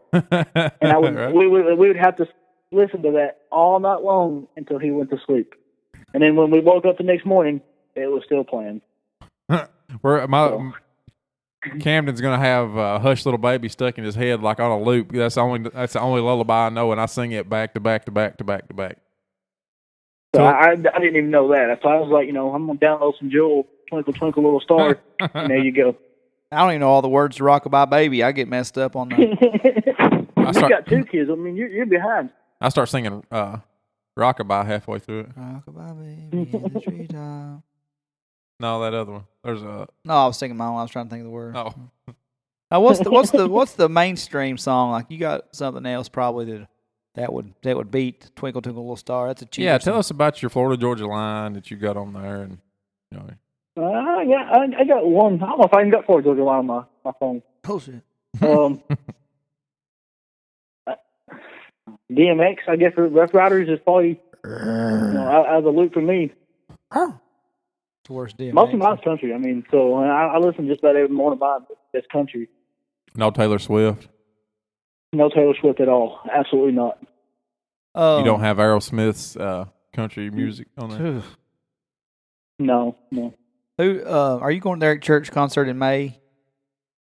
And we would have to listen to that all night long until he went to sleep. And then when we woke up the next morning, it was still playing. Camden's gonna have "Hush Little Baby" stuck in his head like on a loop. That's the only lullaby I know, and I sing it back to back to back to back to back. So I didn't even know that. So I was like, I'm gonna download some Joel, Twinkle Twinkle Little Star, and there you go. I don't even know all the words to "Rockabye Baby." I get messed up on that. You got 2 kids. I mean, you're behind. I start singing "Rockabye" halfway through it. Rockabye baby in the treetop. No, that other one. There's a. No, I was singing my own. I was trying to think of the word. Oh. Now, what's the mainstream song? Like, you got something else probably that would beat "Twinkle Twinkle Little Star." That's a cheap. Yeah, tell us about your Florida Georgia line that you got on there, and I got one. I don't know if I even got 4 Georgia line on my phone. Bullshit. DMX, I guess, for Rough Riders is probably out of the loop for me. It's the worst DMX. Most of mine's country. I mean, so I listen just about every morning about that's country. No Taylor Swift. No Taylor Swift at all. Absolutely not. You don't have Aerosmith's country music on there? No. Who are you going to Eric Church concert in May?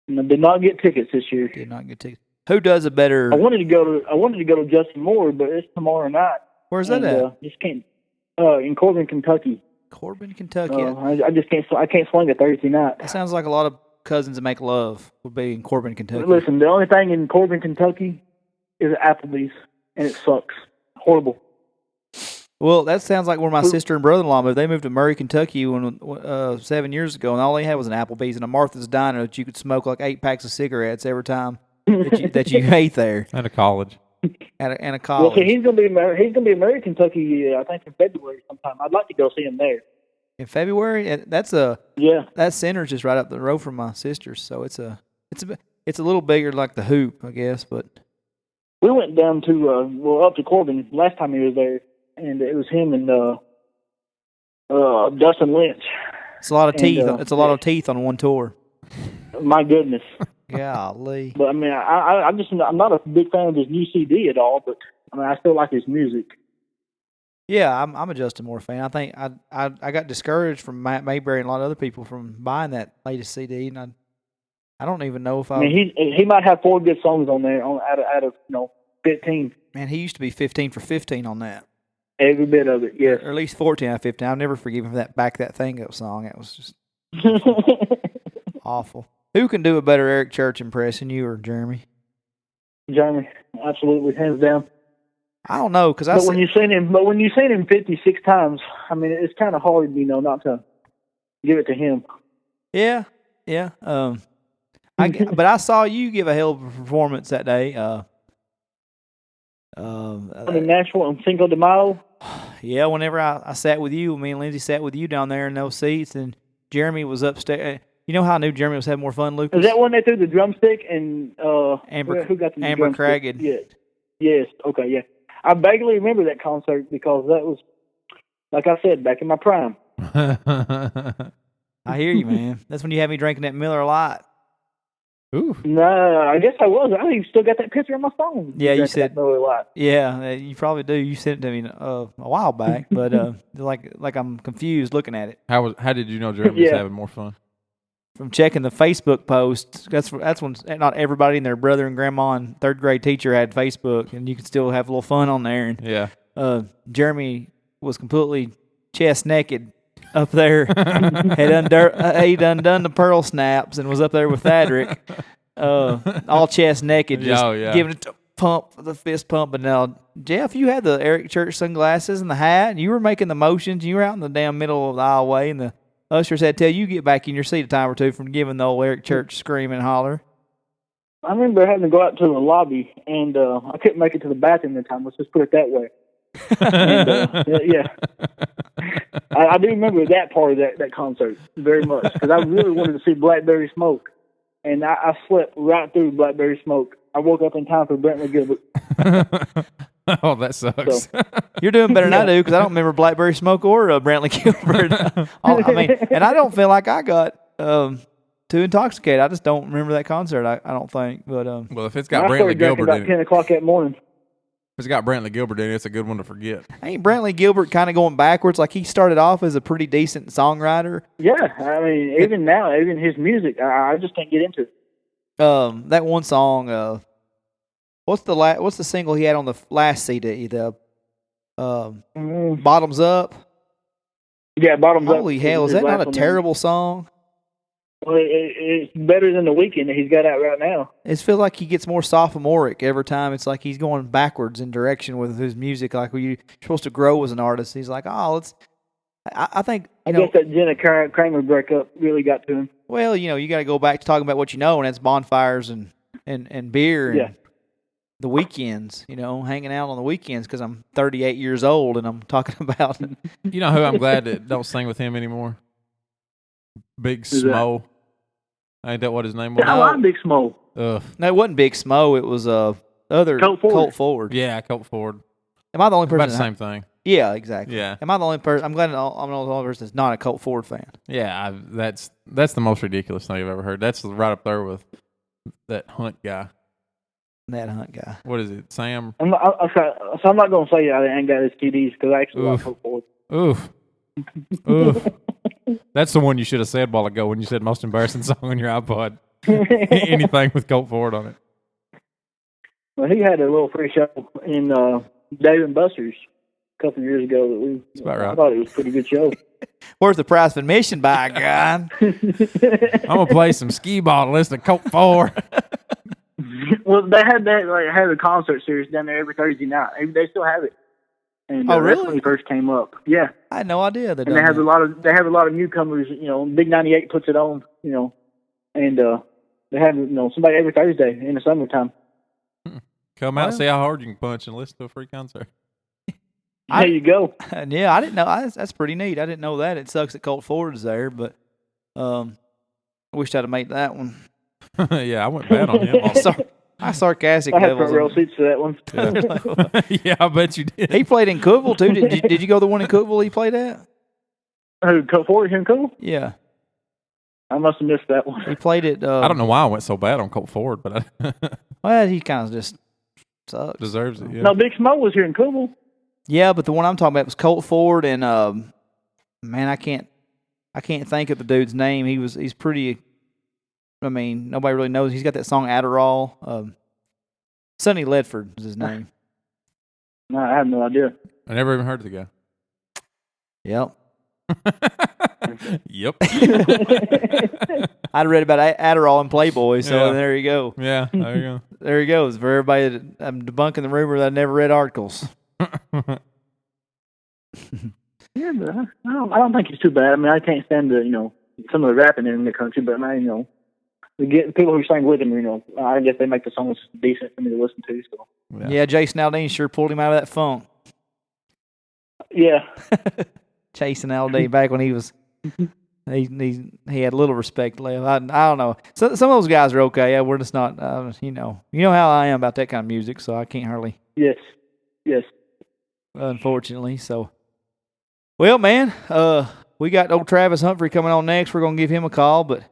I did not get tickets this year. Did not get tickets. Who does a better? I wanted to go to Justin Moore, but it's tomorrow night. Where's that at? Just can't. In Corbin, Kentucky. Corbin, Kentucky. I just can't. I can't swing a Thursday night. That sounds like a lot of cousins that make love would be in Corbin, Kentucky. Listen, the only thing in Corbin, Kentucky is Applebee's, and it sucks. Horrible. Well, that sounds like where my sister and brother-in-law moved. They moved to Murray, Kentucky 7 years ago, and all they had was an Applebee's and a Martha's Diner that you could smoke like 8 packs of cigarettes every time that you ate there. And a college. And a college. Well, see, he's gonna be in Murray, Kentucky. I think in February sometime. I'd like to go see him there. In February, that center's just right up the road from my sister's, so it's a little bigger, like the Hoop, I guess. But we went down to up to Corbin last time he was there, and it was him and Dustin Lynch. It's a lot of teeth. It's a lot of teeth on one tour. My goodness. Golly. But I mean, I'm not a big fan of his new CD at all. But I mean, I still like his music. Yeah, I'm a Justin Moore fan. I think I got discouraged from Matt Mayberry and a lot of other people from buying that latest CD, and I don't even know if I mean, he might have 4 good songs on there out of 15. Man, he used to be 15 for 15 on that. Every bit of it, yes. Or at least 14 out of 15. I'll never forgive him for that Back That Thing Up song. That was just awful. Who can do a better Eric Church impression, you or Jeremy? Jeremy, absolutely, hands down. I don't know, because when you've seen him 56 times, I mean, it's kind of hard, not to give it to him. Yeah. But I saw you give a hell of a performance that day. In Nashville on Cinco de Mayo. Yeah, whenever I sat with you, me and Lindsay sat with you down there in those seats, and Jeremy was upstairs. You know how I knew Jeremy was having more fun, Lucas? Is that when they threw the drumstick and who got the Amber drumstick? Cragged? Yes. Okay. Yeah. I vaguely remember that concert because that was, like I said, back in my prime. I hear you, man. That's when you had me drinking that Miller Lite. Ooh. No, I guess I was. I even still got that picture on my phone. Yeah, you said. Miller Lite. Yeah, you probably do. You sent it to me a while back, but like I'm confused looking at it. How did you know Jeremy was having more fun? From checking the Facebook posts. That's when not everybody and their brother and grandma and 3rd grade teacher had Facebook, and you could still have a little fun on there. And Jeremy was completely chest naked up there. He'd undone the pearl snaps and was up there with Thadric, all chest naked, just giving it the fist pump. But now, Jeff, you had the Eric Church sunglasses and the hat, and you were making the motions. You were out in the damn middle of the aisleway, and the ushers had to tell you get back in your seat a time or two from giving the old Eric Church scream and holler. I remember having to go out to the lobby, and I couldn't make it to the bathroom at the time. Let's just put it that way. And, yeah. I do remember that part of that concert very much because I really wanted to see Blackberry Smoke, and I slept right through Blackberry Smoke. I woke up in time for Brantley Gilbert. Oh, that sucks. So, you're doing better than I do because I don't remember Blackberry Smoke or Brantley Gilbert. I mean, and I don't feel like I got too intoxicated. I just don't remember that concert. I don't think. But well, if it's got Brantley Gilbert about in it, 10 o'clock that morning. If it's got Brantley Gilbert in it, it's a good one to forget. Ain't Brantley Gilbert kind of going backwards? Like he started off as a pretty decent songwriter. Yeah, I mean, even now, even his music, I just can't get into it. That one song. What's the single he had on the last CD? The Bottoms Up. Yeah, Bottoms Up. Holy hell, is that not a terrible song? Well, it's better than The Weeknd that he's got out right now. It feels like he gets more sophomoric every time. It's like he's going backwards in direction with his music. Like you're supposed to grow as an artist. He's like, I think. I guess that Jenna Kramer breakup really got to him. Well, you got to go back to talking about what you know, and that's bonfires and beer and the weekends. Hanging out on the weekends because I'm 38 years old and I'm talking about. You know who I'm glad that don't sing with him anymore? Big Smo. Ain't that what his name was? Yeah, I like Big Smo. No, it wasn't Big Smo. It was other Colt Ford. Yeah, Colt Ford. Am I the only person? About the same thing. Yeah, exactly. Yeah. Am I the only person? I'm glad I'm the only person that's not a Colt Ford fan. Yeah, that's the most ridiculous thing I've ever heard. That's right up there with that Hunt guy. That Hunt guy. What is it, Sam? I'm not going to say I ain't got his TDs because I actually like Colt Ford. Oof. Oof. That's the one you should have said a while ago when you said most embarrassing song on your iPod. Anything with Colt Ford on it. Well, he had a little free show in Dave & Buster's a couple of years ago. That's about right. I thought it was a pretty good show. Where's the price of admission, by God? I'm going to play some skee ball to listen to Colt Ford. Well, they had had a concert series down there every Thursday night. They still have it. And really? That's when he first came up. Yeah. I had no idea that. And they have a lot of newcomers. Big 98 puts it on. And they have somebody every Thursday in the summertime. Come out and see how hard you can punch and listen to a free concert. There you go. Yeah, I didn't know. That's pretty neat. I didn't know that. It sucks that Colt Ford is there, but I wished I'd have made that one. Yeah, I went bad on him. I sarcastic I had levels. front row seats to that one. Yeah. Yeah, I bet you did. He played in Cookville too. Did you go to the one in Cookville he played at? Who, Colt Ford here in Cookville? Yeah. I must have missed that one. He played it. I don't know why I went so bad on Colt Ford, but well, he kind of just sucks. Deserves it. Yeah. No, Big Smo was here in Cookville. Yeah, but the one I'm talking about was Colt Ford, and man, I can't think of the dude's name. He's pretty. I mean, nobody really knows. He's got that song Adderall. Sonny Ledford is his name. No, I have no idea. I never even heard of the guy. Yep. Yep. I'd read about Adderall in Playboy, so Yeah. there you go. Yeah, there you go. There he goes. For everybody, I'm debunking the rumor that I never read articles. Yeah, but I don't think it's too bad. I mean, I can't stand some of the rapping in the country, but we get people who sing with him. I guess they make the songs decent for me to listen to. So Yeah, Jason Aldean sure pulled him out of that funk. yeah, Chasing Aldean back when he was. He had little respect left. I don't know. So, some of those guys are okay. Yeah, we're just not. You know how I am about that kind of music, so I can't hardly. yes. Unfortunately, so. Well, man, we got old Travis Humphrey coming on next. We're gonna give him a call, but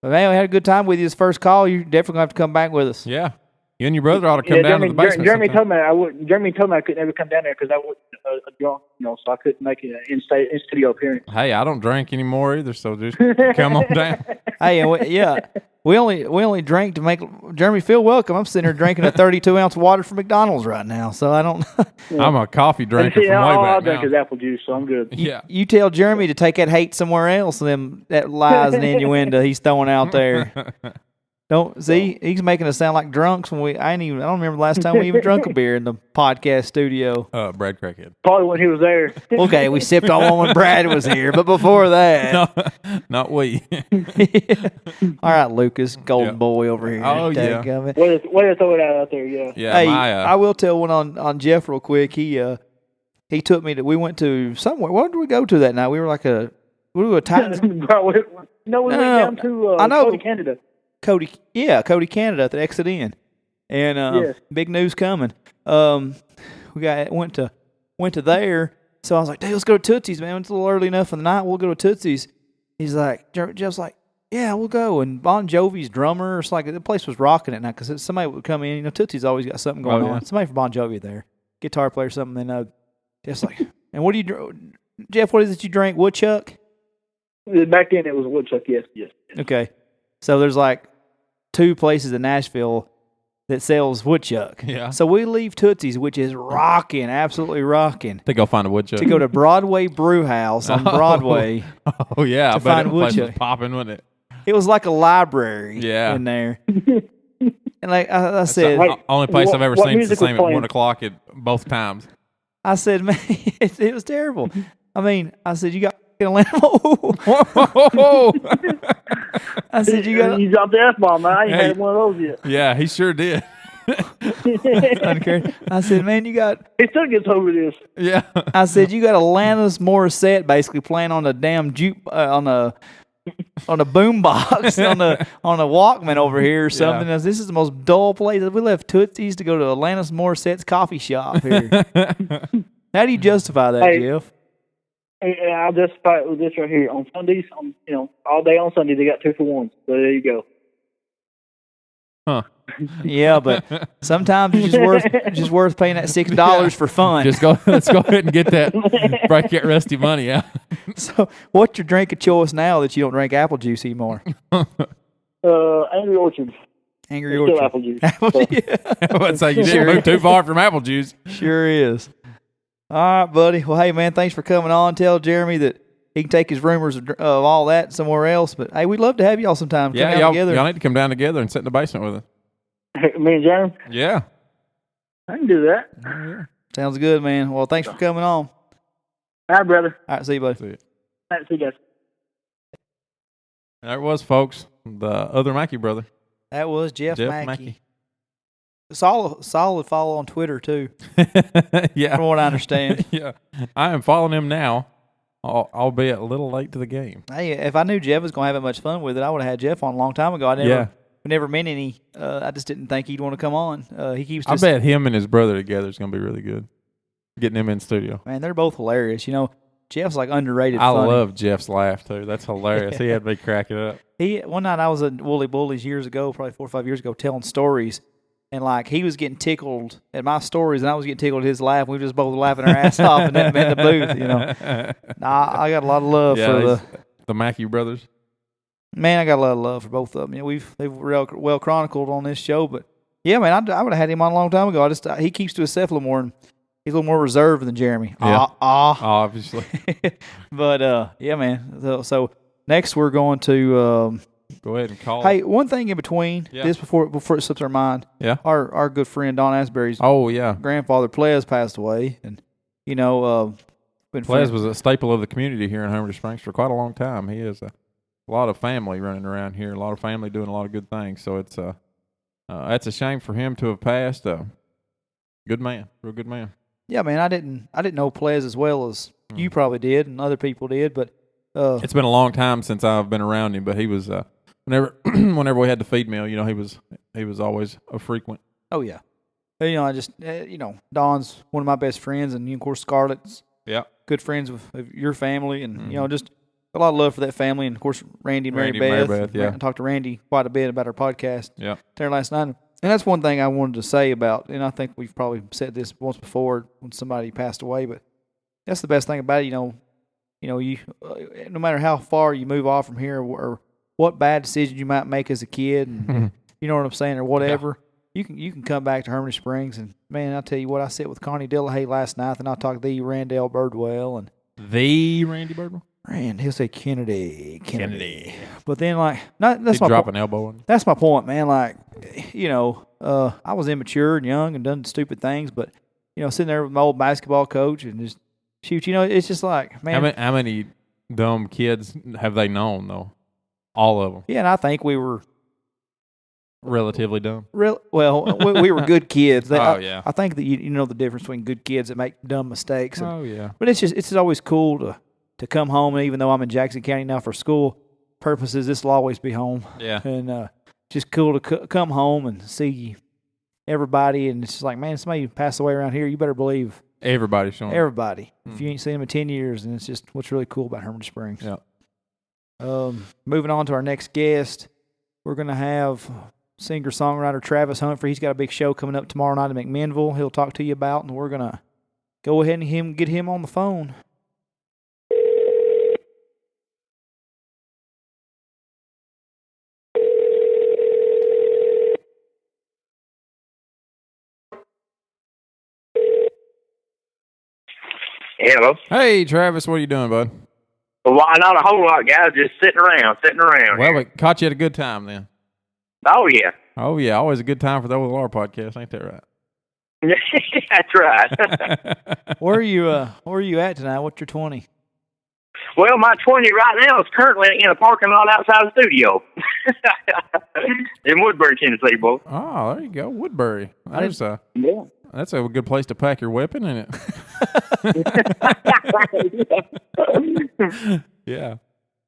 man, we had a good time with you this first call. You're definitely gonna have to come back with us. Yeah. You and your brother ought to come down to the basement. Jeremy told me I would. Jeremy told me I could never come down there because I wasn't drunk, so I couldn't make an in studio appearance. Hey, I don't drink anymore either, so just come on down. Hey, and we only drank to make Jeremy feel welcome. I'm sitting here drinking a 32-ounce water from McDonald's right now, so I don't. I'm a coffee drinker See, from way all I back drink now. is apple juice, so I'm good. Yeah. You tell Jeremy to take that hate somewhere else, and then that lies and innuendo he's throwing out there. Don't see. He's making us sound like drunks when I don't remember the last time we even drunk a beer in the podcast studio. Brad Crackhead. Probably when he was there. Okay, we sipped on one when Brad was here, but before that, No, not we. All right, Lucas, golden boy over here. Oh, yeah. Dadgummit. Way to throw it out there, yeah. Yeah, Hey, my, I will tell one on Jeff real quick. He took me to. We went to somewhere. What did we go to that night? We were like a Titans. Bro, we went down to I know. Cody, Canada. Cody Canada at the exit in, and Yes. big news coming. Went to there. So I was like, "Dude, let's go to Tootsie's, man. It's a little early enough in the night. We'll go to Tootsie's." He's like, Jeff's like, "Yeah, we'll go." And Bon Jovi's drummer, it's like the place was rocking at night because somebody would come in. You know, Tootsie's always got something going on. Somebody from Bon Jovi there, guitar player or something. Then Jeff's like, "And what do you, Jeff? What is it you drink? Woodchuck?" Back then it was Woodchuck, yes. Okay, so there's like 2 places in Nashville that sells woodchuck. Yeah. So we leave Tootsie's, which is rocking, absolutely rocking, to go find a woodchuck. to go to Broadway Brew House on Broadway. Oh, yeah. I to bet find the place was woodchuck. popping, wasn't it? It was like a library Yeah. in there. And like I said, That's the only place I've ever what seen it's the music was same at playing? 1 o'clock at both times. I said, man, it was terrible. I mean, I said, you got Atlanta. Whoa. I said, you got. You dropped the F-bomb, man. I ain't Hey. had one of those yet. Yeah, he sure did. I said, man, you got. He still gets over this. Yeah. I said, you got Alanis Morissette basically playing on the damn on a boom box on a Walkman over here or something. Yeah. This is the most dull place. We left Tootsie's to go to Alanis Morissette's coffee shop here. How do you justify that, Hey. Jeff? And I'll justify it with this right here. On Sundays, all day on Sunday, they got 2-for-1s. So there you go. Huh. Yeah, but sometimes it's just worth paying that $6 for fun. Let's go ahead and get that, break that rusty money out. So, what's your drink of choice now that you don't drink apple juice anymore? Angry Orchard. Angry It's still Orchard. apple juice. Apple So- juice. Let's say you Sure. didn't move too far from apple juice. Sure is. All right, buddy. Well, hey, man, thanks for coming on. Tell Jeremy that he can take his rumors of all that somewhere else. But, hey, we'd love to have y'all sometime. Come Yeah, down y'all together. need to come down together and sit in the basement with us. Me and Jeremy, Yeah. I can do that. Sounds good, man. Well, thanks for coming on. All right, brother. All right, see you, buddy. See it. All right, see you guys. There it was, folks. The other Mackie brother. That was Jeff Mackie. Mackie. Solid follow on Twitter, too, Yeah. from what I understand. Yeah. I am following him now, albeit a little late to the game. Hey, if I knew Jeff was going to have that much fun with it, I would have had Jeff on a long time ago. We never meant any. I just didn't think he'd want to come on. He keeps. I bet him and his brother together is going to be really good. Getting him in studio. Man, they're both hilarious. You know, Jeff's like underrated. I funny. love Jeff's laugh too. That's hilarious. He had me cracking up. One night I was at Woolly Bullies years ago, probably 4 or 5 years ago, telling stories, and like he was getting tickled at my stories, and I was getting tickled at his laugh. We were just both laughing our ass off in the booth. You know, I got a lot of love for the Mackie brothers. Man, I got a lot of love for both of them. You know, they've well chronicled on this show, but yeah, man, I would have had him on a long time ago. He keeps to himself a little more, and he's a little more reserved than Jeremy. Yeah. Obviously. But yeah, man. So next we're going to go ahead and call. Hey, one thing in between this before it slips our mind. Yeah. Our good friend Don Asbury's grandfather Ples passed away, and you know, Ples was a staple of the community here in Homer Springs for quite a long time. He has a lot of family running around here, a lot of family doing a lot of good things. So it's that's a shame for him to have passed. Good man, real good man. Yeah, man, I didn't know Ples as well as you probably did and other people did, but it's been a long time since I've been around him. But he was whenever we had the feed mill, you know, he was always a frequent. Oh yeah, you know, I just Don's one of my best friends, and of course Scarlett's good friends with your family, and you know, just a lot of love for that family, and of course Randy and Mary Beth. I talked to Randy quite a bit about our podcast there last night, and that's one thing I wanted to say about, and I think we've probably said this once before when somebody passed away, but that's the best thing about it. You no matter how far you move off from here, or what bad decisions you might make as a kid, and you know what I'm saying, or whatever, you can come back to Harmony Springs, and man, I tell you what, I sat with Connie Dillahay last night, and I talked to the Randall Birdwell and the Randy Birdwell. Rand, he'll say Kennedy. But then, like, that's He'd my drop point. an elbow on you. That's my point, man. Like, I was immature and young and done stupid things, but sitting there with my old basketball coach and just shoot. It's just like, man. How many dumb kids have they known though? All of them. Yeah, and I think we were relatively dumb. Well, we were good kids. Yeah. I think that you know the difference between good kids that make dumb mistakes. Yeah. But it's always cool to come home, and even though I'm in Jackson County now for school purposes, this will always be home. Yeah. And just cool to come home and see everybody, and it's just like, man, somebody passed away around here, you better believe everybody's showing. Everybody. If you ain't seen them in 10 years, and it's just what's really cool about Hermitage Springs. Yeah. Moving on to our next guest, we're going to have singer-songwriter Travis Humphrey. He's got a big show coming up tomorrow night in McMinnville he'll talk to you about, and we're going to go ahead and get him on the phone. Hello. Hey, Travis, what are you doing, bud? Well, not a whole lot, guys. Just sitting around. Well, we caught you at a good time then. Oh, yeah. Oh, yeah. Always a good time for the OLR podcast. Ain't that right? That's right. Where are you at tonight? What's your 20? Well, my 20 right now is currently in a parking lot outside the studio in Woodbury, Tennessee, boy. Oh, there you go. Woodbury. Yeah. That's a good place to pack your weapon, isn't it? Yeah.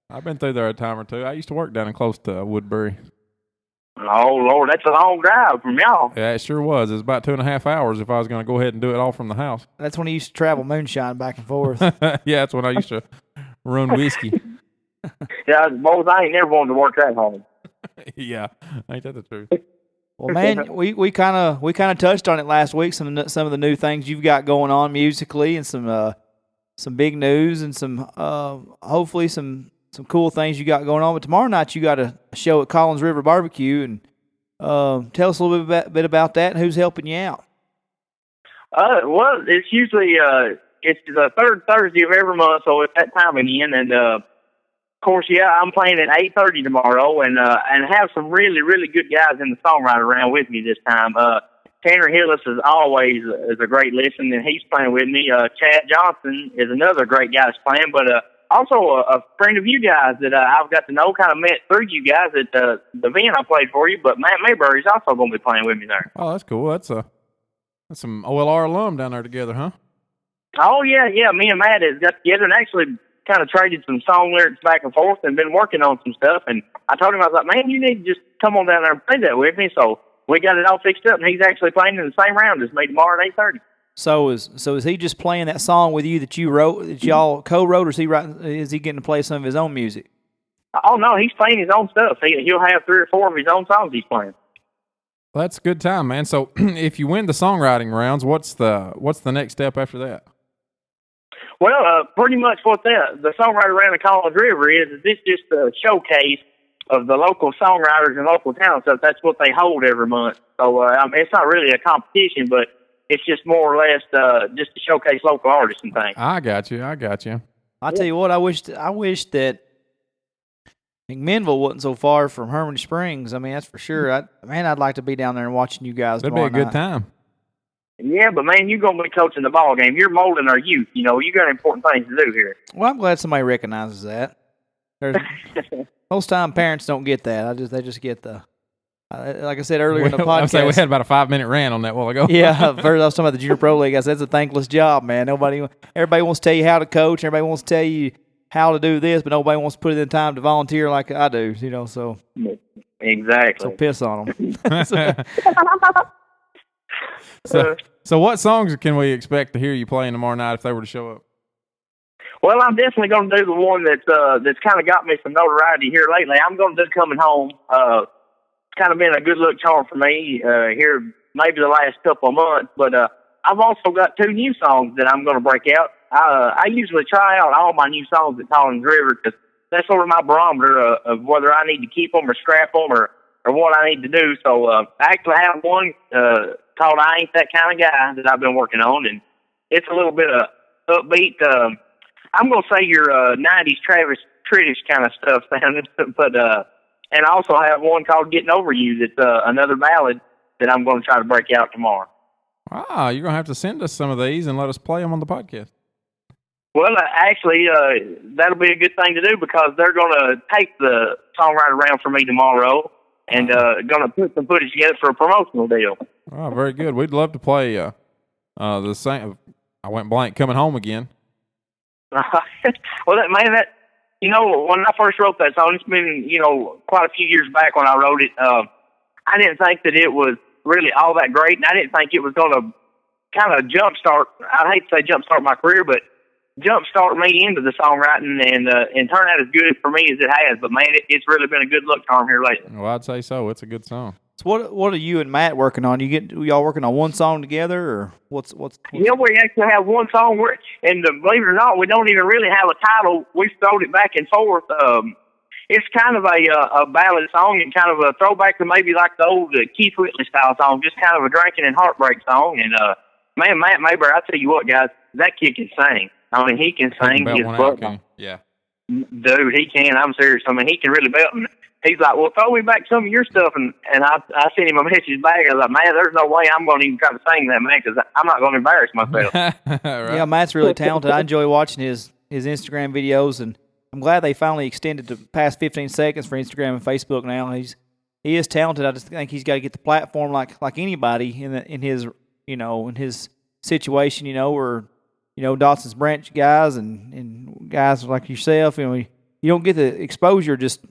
I've been through there a time or two. I used to work down close to Woodbury. Oh, Lord, that's a long drive from y'all. Yeah, it sure was. It was about 2.5 hours if I was going to go ahead and do it all from the house. That's when he used to travel moonshine back and forth. Yeah, that's when I used to run whiskey. Yeah, boys, I ain't never wanted to work that hard. Yeah, ain't that the truth? Well, man, we kind of touched on it last week. Some of the new things you've got going on musically, and some big news, and some hopefully some cool things you got going on. But tomorrow night you got a show at Collins River Barbecue, and tell us a little bit about that and who's helping you out. Well, it's usually it's the third Thursday of every month, so it's that time again, and of course, yeah, I'm playing at 8:30 tomorrow, and have some really, really good guys in the songwriter round with me this time. Tanner Hillis is always is a great listen, and he's playing with me. Chad Johnson is another great guy that's playing, but also a friend of you guys that I've got to know, kind of met through you guys at the event I played for you. But Matt Mayberry's also going to be playing with me there. Oh, that's cool. That's some OLR alum down there together, huh? Oh yeah. Me and Matt has got together and actually kind of traded some song lyrics back and forth and been working on some stuff. And I told him, I was like, man, you need to just come on down there and play that with me. So we got it all fixed up, and he's actually playing in the same round as me tomorrow at 8:30. So is he just playing that song with you that you wrote, that y'all co-wrote, or is he getting to play some of his own music? Oh no, he's playing his own stuff. He'll have 3 or 4 of his own songs he's playing. Well, that's a good time, man. So if you win the songwriting rounds, what's the next step after that? Well, pretty much what the songwriter round of Collins River is this just a showcase of the local songwriters and local talent stuff. That's what they hold every month. So it's not really a competition, but it's just more or less just to showcase local artists and things. I got you. I'll tell you what, I wish that McMinnville wasn't so far from Hermitage Springs. I mean, that's for sure. I'd like to be down there and watching you guys. That'd be a good time. Yeah, but man, you're going to be coaching the ball game. You're molding our youth. You know, you got important things to do here. Well, I'm glad somebody recognizes that. Most time parents don't get that. They just get the, like I said earlier in the podcast. I'm saying we had about a 5-minute rant on that a while ago. Yeah, first I was talking about the Junior Pro League. I said, that's a thankless job, man. Everybody wants to tell you how to coach. Everybody wants to tell you how to do this, but nobody wants to put it in time to volunteer like I do, you know, so. Exactly. So piss on them. So what songs can we expect to hear you playing tomorrow night if they were to show up? Well, I'm definitely going to do the one that's kind of got me some notoriety here lately. I'm going to do Coming Home. It's kind of been a good luck charm for me here maybe the last couple of months. But I've also got 2 new songs that I'm going to break out. I usually try out all my new songs at Collins River because that's sort of my barometer of whether I need to keep them or scrap them or what I need to do. So I actually have one called I Ain't That Kind of Guy that I've been working on, and it's a little bit of upbeat. I'm gonna say your '90s Travis Tridish kind of stuff sounded, but and I also have one called "Getting Over You" that's another ballad that I'm gonna try to break out tomorrow. Ah, you're gonna have to send us some of these and let us play them on the podcast. Well, actually, that'll be a good thing to do because they're gonna take the songwriter around for me tomorrow and gonna put some footage together for a promotional deal. Oh, very good. We'd love to play the same. I went blank. Coming Home Again. Well, that you know, when I first wrote that song, it's been quite a few years back when I wrote it. I didn't think that it was really all that great, and I didn't think it was going to kind of jumpstart. I hate to say jumpstart my career, but jumpstart me into the songwriting and turn out as good for me as it has. But man, it's really been a good luck charm here lately. Well, I'd say so. It's a good song. So what are you and Matt working on? Y'all working on one song together, or what's? Yeah, we actually have one song and believe it or not, we don't even really have a title. We've thrown it back and forth. It's kind of a ballad song and kind of a throwback to maybe like the old Keith Whitley style song, just kind of a drinking and heartbreak song. And man, Matt Mayberry, I tell you what, guys, that kid can sing. I mean, he can sing his butt off. Yeah, dude, he can. I'm serious. I mean, he can really belt. He's like, well, throw me back some of your stuff. And I sent him a message back. I was like, man, there's no way I'm going to even try to sing that, man, because I'm not going to embarrass myself. Right. Yeah, Matt's really talented. I enjoy watching his Instagram videos, and I'm glad they finally extended to past 15 seconds for Instagram and Facebook now. He is talented. I just think he's got to get the platform like anybody in his situation, or Dawson's Branch guys and guys like yourself. You don't get the exposure just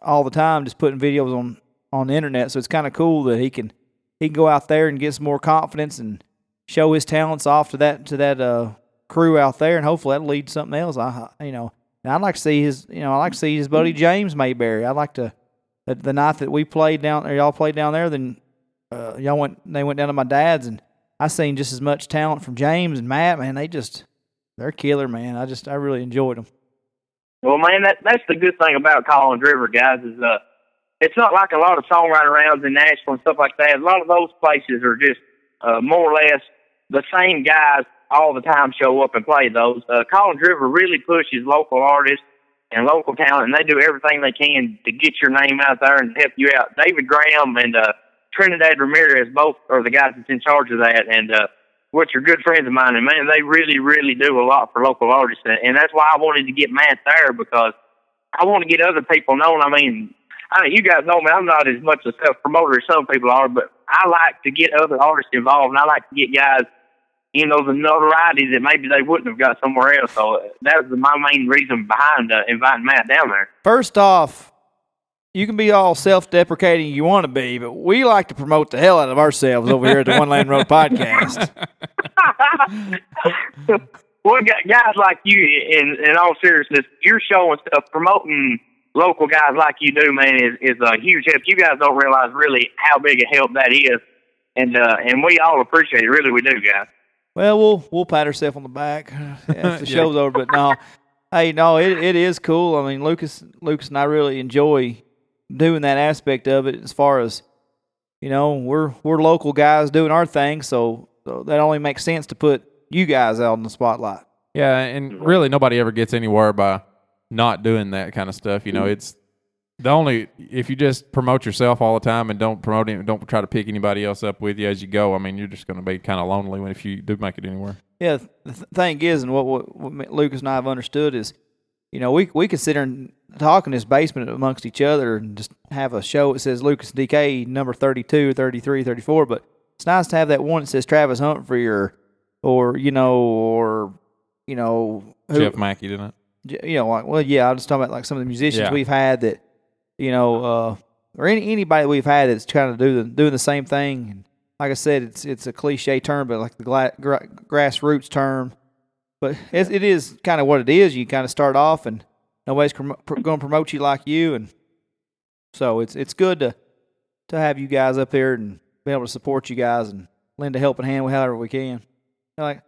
all the time, just putting videos on the internet. So it's kind of cool that he can go out there and get some more confidence and show his talents off to that crew out there, and hopefully that'll lead to something else. And I'd like to see his buddy James Mayberry. I'd like to the night that we played down, or y'all played down there, then they went down to my dad's, and I seen just as much talent from James and Matt. Man, they're killer, man. I really enjoyed them. Well, man, that's the good thing about Collins River, guys, is it's not like a lot of songwriter rounds in Nashville and stuff like that. A lot of those places are just more or less the same guys all the time show up and play those. Collins River really pushes local artists and local talent, and they do everything they can to get your name out there and help you out. David Graham and Trinidad Ramirez both are the guys that's in charge of that, and which are good friends of mine. And, man, they really, really do a lot for local artists. And that's why I wanted to get Matt there, because I want to get other people known. I mean, you guys know me. I'm not as much a self-promoter as some people are, but I like to get other artists involved, and I like to get guys, the notoriety that maybe they wouldn't have got somewhere else. So that was my main reason behind inviting Matt down there. First off, you can be all self-deprecating you want to be, but we like to promote the hell out of ourselves over here at the One Lane Road Podcast. Well, guys like you, in all seriousness, you're showing stuff, promoting local guys like you do, man, is a huge help. You guys don't realize really how big a help that is, and we all appreciate it. Really, we do, guys. Well, we'll pat ourselves on the back after the show's over, but no. Hey, no, it is cool. I mean, Lucas and I really enjoy doing that aspect of it, as far as, we're local guys doing our thing, so that only makes sense to put you guys out in the spotlight. Yeah, and really nobody ever gets anywhere by not doing that kind of stuff. It's if you just promote yourself all the time and don't try to pick anybody else up with you as you go, I mean, you're just going to be kind of lonely if you do make it anywhere. Yeah, the thing is, and what Lucas and I have understood is, we consider talking in his basement amongst each other and just have a show that says Lucas DK number 32, 33, 34, but it's nice to have that one that says Travis Humphrey or Jeff Mackie, didn't it? I'm just talking about like some of the musicians we've had that, or anybody that we've had that's kind of doing the same thing. And like I said, it's a cliche term, but like the grassroots term. But it is kind of what it is. You kind of start off, and nobody's going to promote you like you, and so it's good to have you guys up there and be able to support you guys and lend a helping hand however we can. Like,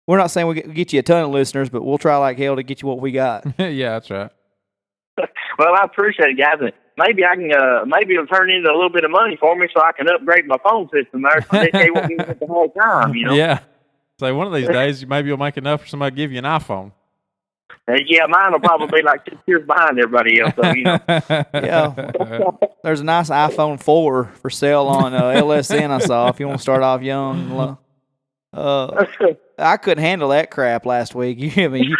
we're not saying we get you a ton of listeners, but we'll try like hell to get you what we got. Yeah, that's right. Well, I appreciate it, guys. Maybe I can, maybe it'll turn into a little bit of money for me, so I can upgrade my phone system there, so they won't use it the whole time. Yeah. So one of these days, maybe you'll make enough for somebody to give you an iPhone. Yeah, mine will probably be like 6 years behind everybody else. So, you know. Yeah. There's a nice iPhone 4 for sale on LSN I saw if you want to start off young. I couldn't handle that crap last week. You hear me?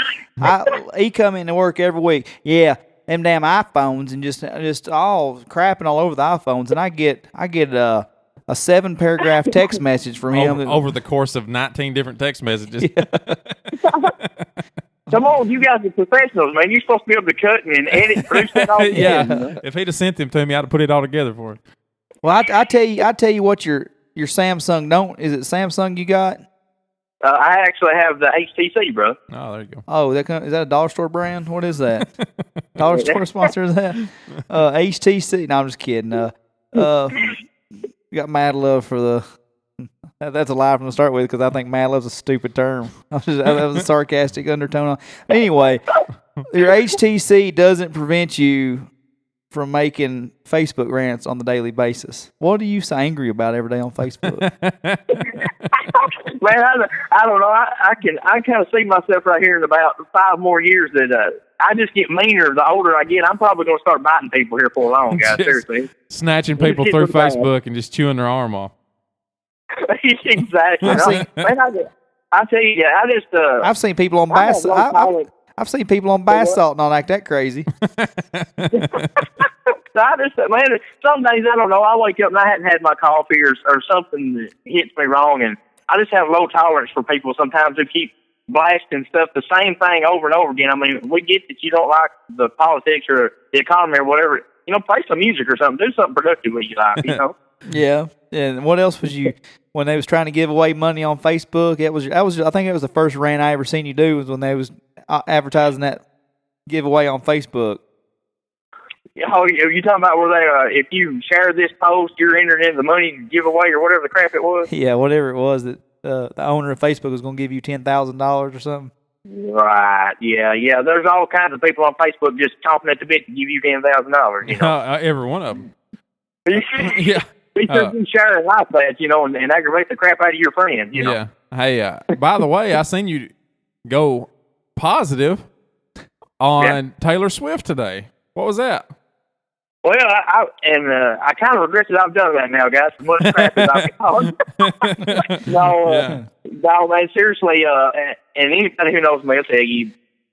He come in to work every week. Yeah, them damn iPhones and just all crapping all over the iPhones. And I get a 7-paragraph text message from him over the course of 19 different text messages. Yeah. Come on, you guys are professionals, man. You're supposed to be able to cut and edit and produce it all Yeah. together. If he'd have sent them to me, I'd have put it all together for him. Well, I tell you what your Samsung don't. Is it Samsung you got? I actually have the HTC, bro. Oh, there you go. Oh, is that a dollar store brand? What is that? Dollar store sponsor is that? HTC. No, I'm just kidding. Got mad love for the. That's a lie from the start with because I think mad love's a stupid term. That was a sarcastic undertone on. Anyway, your HTC doesn't prevent you from making Facebook rants on the daily basis. What are you so angry about every day on Facebook? Man, I don't know. I kind of see myself right here in about 5 more years that I just get meaner the older I get. I'm probably going to start biting people here for long, guys. Seriously, snatching people through Facebook and just chewing their arm off. Exactly. I tell you, I just I've seen people on bath. I've seen people on bath salt not act that crazy. I just, man, some days I don't know. I wake up and I hadn't had my coffee or something that hits me wrong, and I just have low tolerance for people sometimes who keep blasting stuff the same thing over and over again. I mean, we get that you don't like the politics or the economy or whatever. You know, play some music or something. Do something productive with your life. You know. Yeah. And what else was you when they was trying to give away money on Facebook? I think it was the first rant I ever seen you do was when they was advertising that giveaway on Facebook. Oh, you talking about where they if you share this post, you're entering in the money giveaway or whatever the crap it was? Yeah, whatever it was that the owner of Facebook was going to give you $10,000 or something. Right. Yeah. There's all kinds of people on Facebook just chomping at the bit to give you $10,000. You know, every one of them. Yeah. Because you share a life that, you know, and aggravate the crap out of your friends, you know. Yeah. Hey, by the way, I seen you go positive on Taylor Swift today. What was that? Well, I kind of regret that I've done that now, guys. As much crap as I've caused. No, man, seriously, and anybody who knows me will tell you,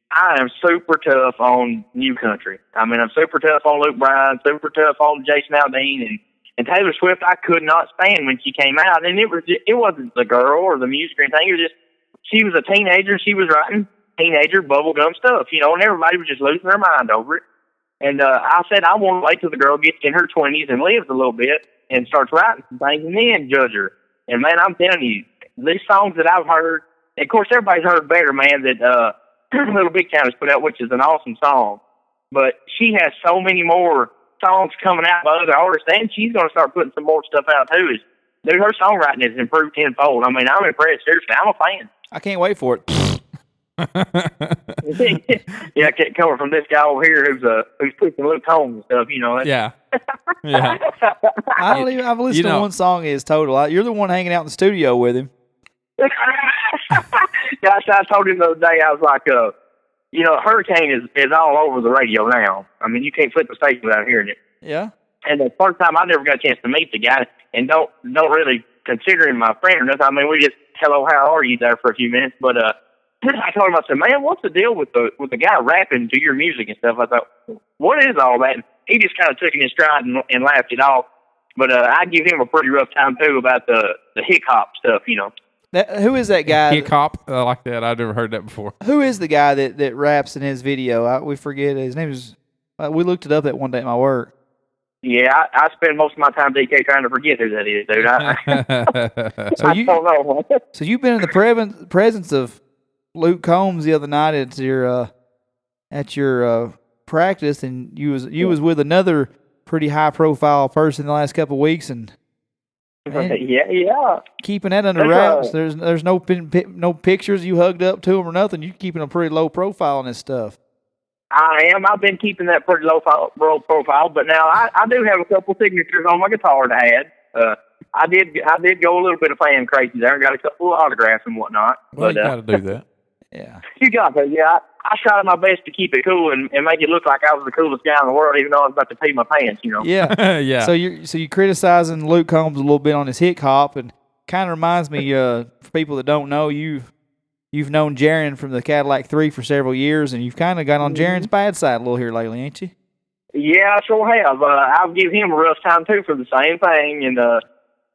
I am super tough on new country. I mean, I'm super tough on Luke Bryan, super tough on Jason Aldean, and Taylor Swift. I could not stand when she came out, and it wasn't the girl or the music or anything. It was just she was a teenager. She was writing teenager bubblegum stuff, you know, and everybody was just losing their mind over it. And I said, I want to wait till the girl gets in her 20s and lives a little bit and starts writing some things and then judge her. And, man, I'm telling you, these songs that I've heard, and of course, everybody's heard Better Man that Little Big Town has put out, which is an awesome song. But she has so many more songs coming out by other artists, and she's going to start putting some more stuff out, too. Dude, her songwriting has improved tenfold. I mean, I'm impressed. Seriously, I'm a fan. I can't wait for it. Yeah, coming from this guy over here who's pushing Luke Combs and stuff, you know. Yeah. I've listened to one song of his total. You're the one hanging out in the studio with him. Gosh, I told him the other day, I was like, you know, Hurricane is all over the radio now. I mean, you can't flip the station without hearing it. Yeah. And the first time I never got a chance to meet the guy, and don't really consider him my friend or nothing. I mean, we just hello, how are you there for a few minutes, but I told him, I said, man, what's the deal with the guy rapping to your music and stuff? I thought, what is all that? And he just kind of took it in stride and laughed it off. But I give him a pretty rough time, too, about the hick-hop stuff, you know. Who is that guy? Hick-hop? I like that. I've never heard that before. Who is the guy that raps in his video? We forget. His name is, we looked it up that one day at my work. Yeah, I spend most of my time, DK, trying to forget who that is, dude. I don't know. So you've been in the presence of Luke Combs the other night at your practice, and you was with another pretty high profile person in the last couple of weeks, and yeah, keeping that under wraps. There's no pictures you hugged up to him or nothing. You're keeping a pretty low profile on this stuff. I am. I've been keeping that pretty low profile, but now I do have a couple signatures on my guitar to add. I did go a little bit of fan crazy there. Got a couple of autographs and whatnot. Well, you got to do that. Yeah. You got that. Yeah, I tried my best to keep it cool and make it look like I was the coolest guy in the world, even though I was about to pee my pants. Yeah. Yeah. So you criticizing Luke Combs a little bit on his hick hop, and kind of reminds me, for people that don't know, you've known Jaron from the Cadillac 3 for several years, and you've kind of got on Jaron's bad side a little here lately, ain't you? Yeah, I sure have. I'll give him a rough time too for the same thing, and of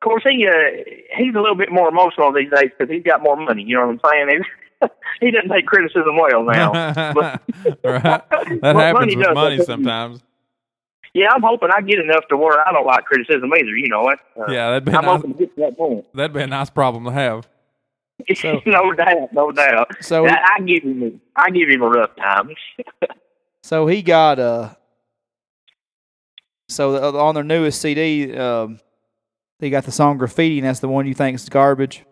course he's a little bit more emotional these days because he's got more money. You know what I'm saying? He doesn't take criticism well now. Right. That happens with money sometimes. Yeah, I'm hoping I get enough to where I don't like criticism either. You know what? Yeah, that'd be I'm nice. hoping to get to that point. That'd be a nice problem to have. So, no doubt. So I give him a rough time. So he got on their newest CD, they got the song Graffiti, and that's the one you think is garbage.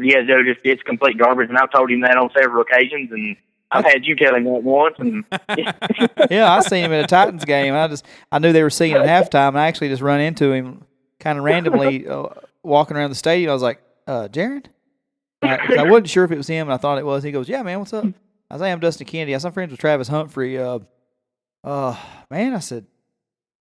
Yeah, dude, it's complete garbage, and I've told him that on several occasions, and I've had you tell him that once. And yeah, I seen him at a Titans game. I knew they were singing at halftime, and I actually just run into him kind of randomly walking around the stadium. I was like, Jaron? 'Cause I wasn't sure if it was him, and I thought it was. He goes, yeah, man, what's up? I was like, I'm Dustin Kennedy. I'm friends with Travis Humphrey. Man, I said,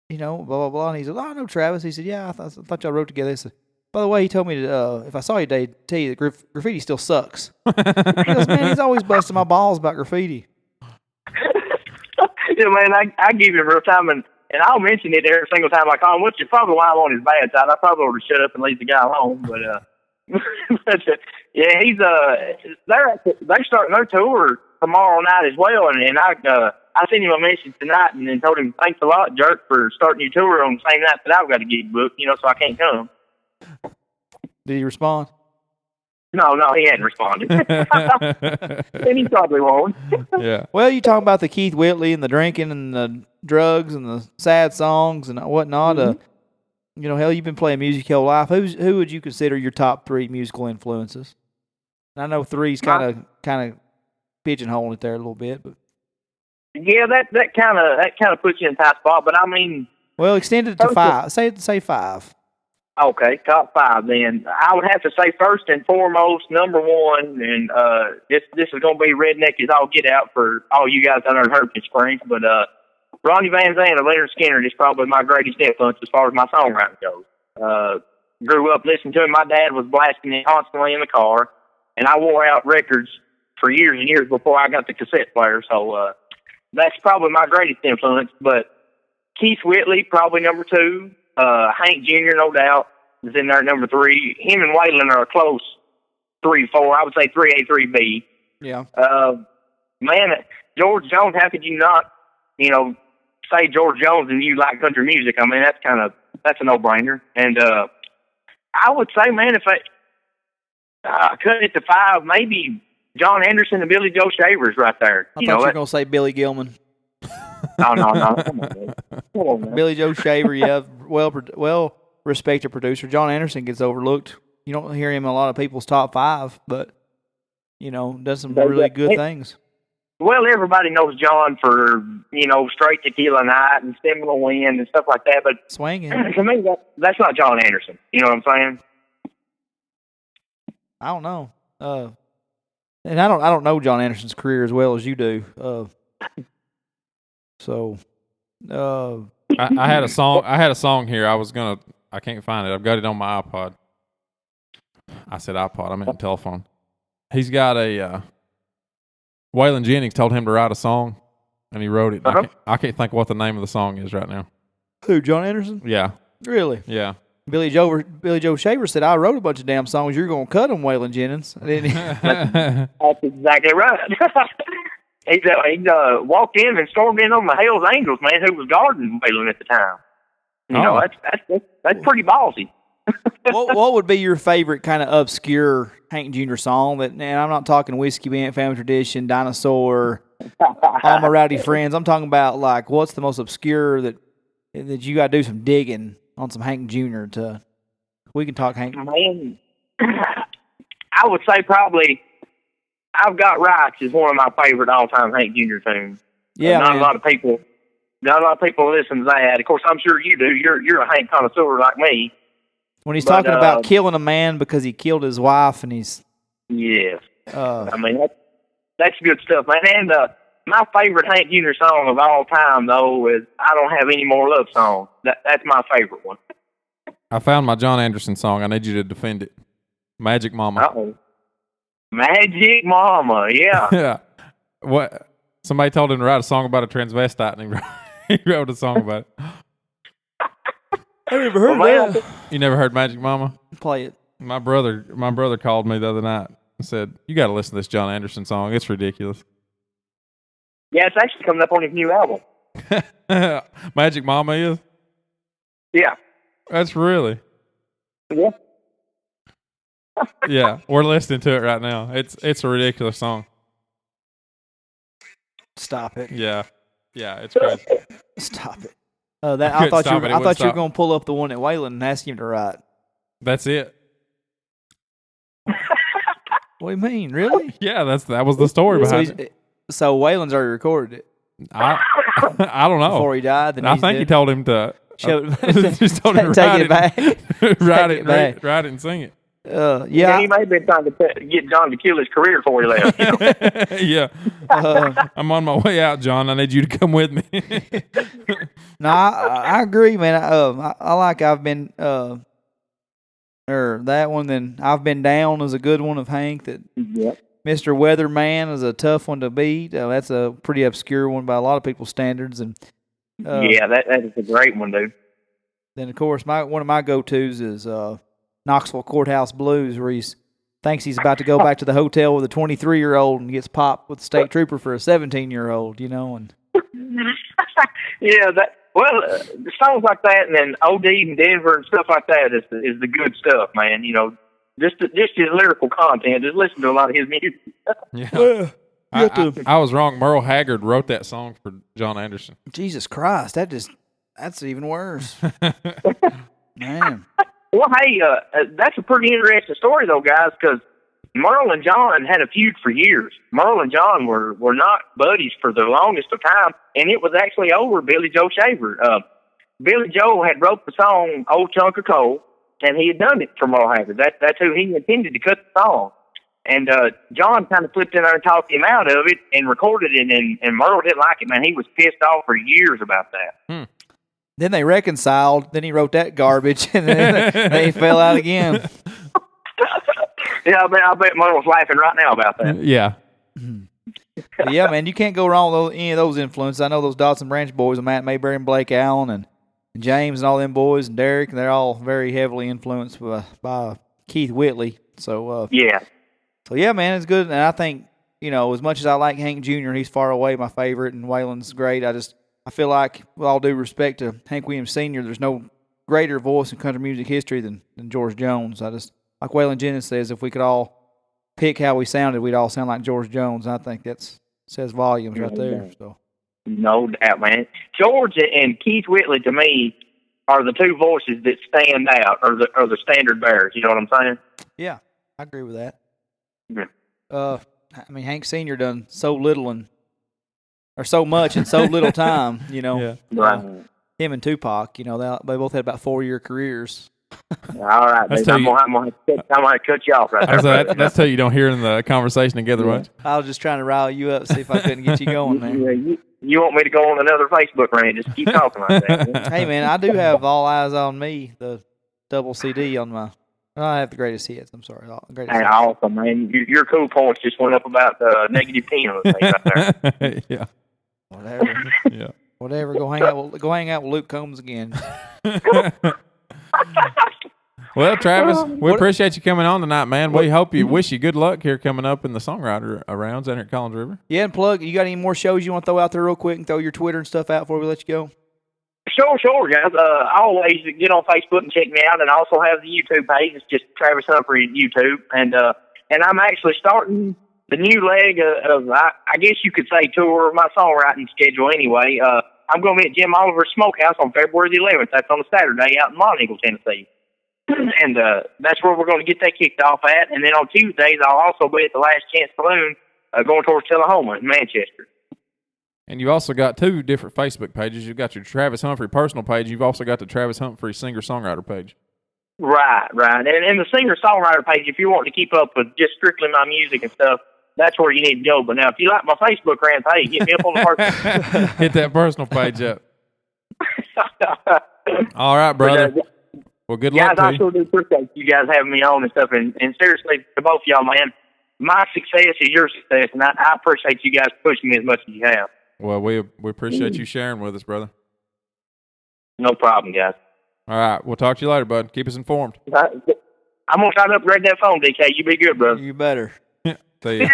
blah, blah, blah. And he said, oh, I know Travis. He said, yeah, I thought y'all wrote together. He said, by the way, he told me to, if I saw you today, tell you that graffiti still sucks. He goes, man, he's always busting my balls about graffiti. Yeah, man, I give him a real time, and I'll mention it every single time I call him, which is probably why I'm on his bad side. I probably ought to shut up and leave the guy alone, but yeah, he's they're starting their tour tomorrow night as well, and I sent him a message tonight and then told him thanks a lot, jerk, for starting your tour on the same night that I've got a gig booked, so I can't come. Did he respond? No, he hadn't responded. And he probably won't. Yeah. Well, you talking about the Keith Whitley and the drinking and the drugs and the sad songs and whatnot. Mm-hmm. Hell, you've been playing music your whole life. Who would you consider your top 3 musical influences? I know 3's kind of pigeonholing it there a little bit, but yeah, that kind of puts you in a tight spot. But I mean, well, extend it to 5. Say 5. Okay, top 5 then. I would have to say first and foremost, number 1, and this is going to be redneck as all get out for all you guys down there in Herpes Springs, but Ronnie Van Zant and Leonard Skinner is probably my greatest influence as far as my songwriting goes. Grew up listening to him. My dad was blasting it constantly in the car, and I wore out records for years and years before I got the cassette player, so that's probably my greatest influence. But Keith Whitley, probably number 2. Hank Jr., no doubt, is in there at number 3. Him and Waylon are a close 3-4. I would say 3A, 3B. Yeah. Man, George Jones, how could you not, say George Jones and you like country music? I mean, that's a no-brainer. And I would say, man, if I cut it to 5, maybe John Anderson and Billy Joe Shaver's right there. I thought you were going to say Billy Gilman. No. Come on, man. Billy Joe Shaver, yeah, well respected producer. John Anderson gets overlooked. You don't hear him in a lot of people's top 5, but does some really good things. Well, everybody knows John for Straight Tequila Night and Similar Wind and stuff like that. But swinging, to me, that's not John Anderson. You know what I'm saying? I don't know, and I don't know John Anderson's career as well as you do. So, I had a song here. I can't find it. I've got it on my iPod. I said iPod. I meant telephone. He's got a Waylon Jennings told him to write a song, and he wrote it. Uh-huh. I can't think what the name of the song is right now. Who, John Anderson? Yeah. Really? Yeah. Billy Joe Shaver said, I wrote a bunch of damn songs. You're going to cut them, Waylon Jennings. That's exactly right. He walked in and stormed in on the Hells Angels, man, who was guarding Waylon at the time. That's pretty ballsy. What would be your favorite kind of obscure Hank Jr. song? And I'm not talking Whiskey Band, Family Tradition, Dinosaur, All My Rowdy Friends. I'm talking about, like, what's the most obscure that you got to do some digging on some Hank Jr. to... We can talk Hank. Man, I would say probably I've Got Rights is one of my favorite all-time Hank Jr. tunes. Yeah, Not a lot of people listen to that. Of course, I'm sure you do. You're a Hank connoisseur like me. When he's talking about killing a man because he killed his wife, and he's yes. I mean That's good stuff, man. And my favorite Hank Jr. song of all time, though, is "I Don't Have Any More Love Songs." That's my favorite one. I found my John Anderson song. I need you to defend it. Magic Mama. Uh-oh. Magic Mama, yeah. Yeah. What? Somebody told him to write a song about a transvestite, and he wrote a song about it. I never heard that. You never heard Magic Mama? Play it. My brother called me the other night and said, "You got to listen to this John Anderson song. It's ridiculous." Yeah, it's actually coming up on his new album. Magic Mama is? Yeah. That's really? Yeah. Yeah, we're listening to it right now. It's a ridiculous song. Stop it. Yeah, it's crazy. Stop it. I thought you were going to pull up the one at Waylon and ask him to write. That's it. What do you mean? Really? Yeah, that was the story behind it. So Waylon's already recorded it. I don't know. Before he died, then I think he told him to. Just told him to take it back. Write it and sing it. Yeah. He may have been trying to get John to kill his career before he left. You know? Yeah. I'm on my way out, John. I need you to come with me. No, I agree, man. I like I've been or that one. Then I've Been Down is a good one of Hank. That yep. Mr. Weatherman is a tough one to beat. That's a pretty obscure one by a lot of people's standards. And yeah, that is a great one, dude. Then of course one of my go-tos is Knoxville Courthouse Blues, where he thinks he's about to go back to the hotel with a 23-year-old and gets popped with a state trooper for a 17-year-old, you know. And yeah, songs like that, and then OD and Denver and stuff like that is the good stuff, man. You know, just his lyrical content. Just listen to a lot of his music. Yeah. I was wrong. Merle Haggard wrote that song for John Anderson. Jesus Christ, that's even worse. Man. Well, hey, that's a pretty interesting story, though, guys, because Merle and John had a feud for years. Merle and John were not buddies for the longest of time, and it was actually over Billy Joe Shaver. Billy Joe had wrote the song Old Chunk of Coal, and he had done it for Merle Haggard. That's who he intended to cut the song. And John kind of flipped in there and talked him out of it and recorded it, and Merle didn't like it, man. He was pissed off for years about that. Then they reconciled. Then he wrote that garbage, and then they fell out again. Yeah, I bet Merle's laughing right now about that. Yeah. Yeah, man, you can't go wrong with any of those influences. I know those Dawson Branch boys, Matt Mayberry and Blake Allen and James and all them boys and Derek, and they're all very heavily influenced by Keith Whitley. So yeah. So yeah, man, it's good. And I think, you know, as much as I like Hank Jr., he's far away my favorite, and Waylon's great. I feel like, with all due respect to Hank Williams Sr., there's no greater voice in country music history than George Jones. Like Waylon Jennings says, if we could all pick how we sounded, we'd all sound like George Jones. And I think that says volumes right there. So, no doubt, man. George and Keith Whitley, to me, are the two voices that stand out, or the standard bearers. You know what I'm saying? Yeah, I agree with that. Yeah. I mean, Hank Sr. done so little or so much in so little time, you know. Yeah. Right. Him and Tupac, you know, they both had about 4-year careers. All right, dude, I'm gonna cut you off right there. That's how you don't hear in the conversation together much. I was just trying to rile you up, see if I couldn't get you going there. Yeah, you want me to go on another Facebook rant? Just keep talking like that. Hey, man, I do have All Eyes on Me, the double CD on my. I have the greatest hits. I'm sorry, greatest. Hey, awesome, man! Your cool points just went up about -10 on the thing right there. Yeah. Whatever. Yeah. Whatever. Go hang out with Luke Combs again. Well, Travis, we appreciate you coming on tonight, man. We wish you good luck here coming up in the songwriter rounds down here at Collins River. Yeah, and plug. You got any more shows you want to throw out there real quick and throw your Twitter and stuff out before we let you go? Sure, guys. Always get on Facebook and check me out, and I also have the YouTube page. It's just Travis Humphrey YouTube, and I'm actually starting the new leg of I guess you could say tour of my songwriting schedule. Anyway, I'm going to be at Jim Oliver's Smokehouse on February the 11th. That's on a Saturday out in Monteagle, Tennessee. And that's where we're going to get that kicked off at. And then on Tuesdays, I'll also be at the Last Chance Saloon going towards Tullahoma in Manchester. And you've also got two different Facebook pages. You've got your Travis Humphrey personal page. You've also got the Travis Humphrey singer-songwriter page. Right. And the singer-songwriter page, if you want to keep up with just strictly my music and stuff, that's where you need to go. But now, if you like my Facebook rants, hey, hit me up on the personal. Hit that personal page up. All right, brother. Well, good luck guys, to I you. sure do appreciate you guys having me on and stuff. And seriously, to both of y'all, man, my success is your success, and I appreciate you guys pushing me as much as you have. Well, we appreciate you sharing with us, brother. No problem, guys. All right, we'll talk to you later, bud. Keep us informed. I'm going to try to upgrade that phone, DK. You be good, brother. You better. See you.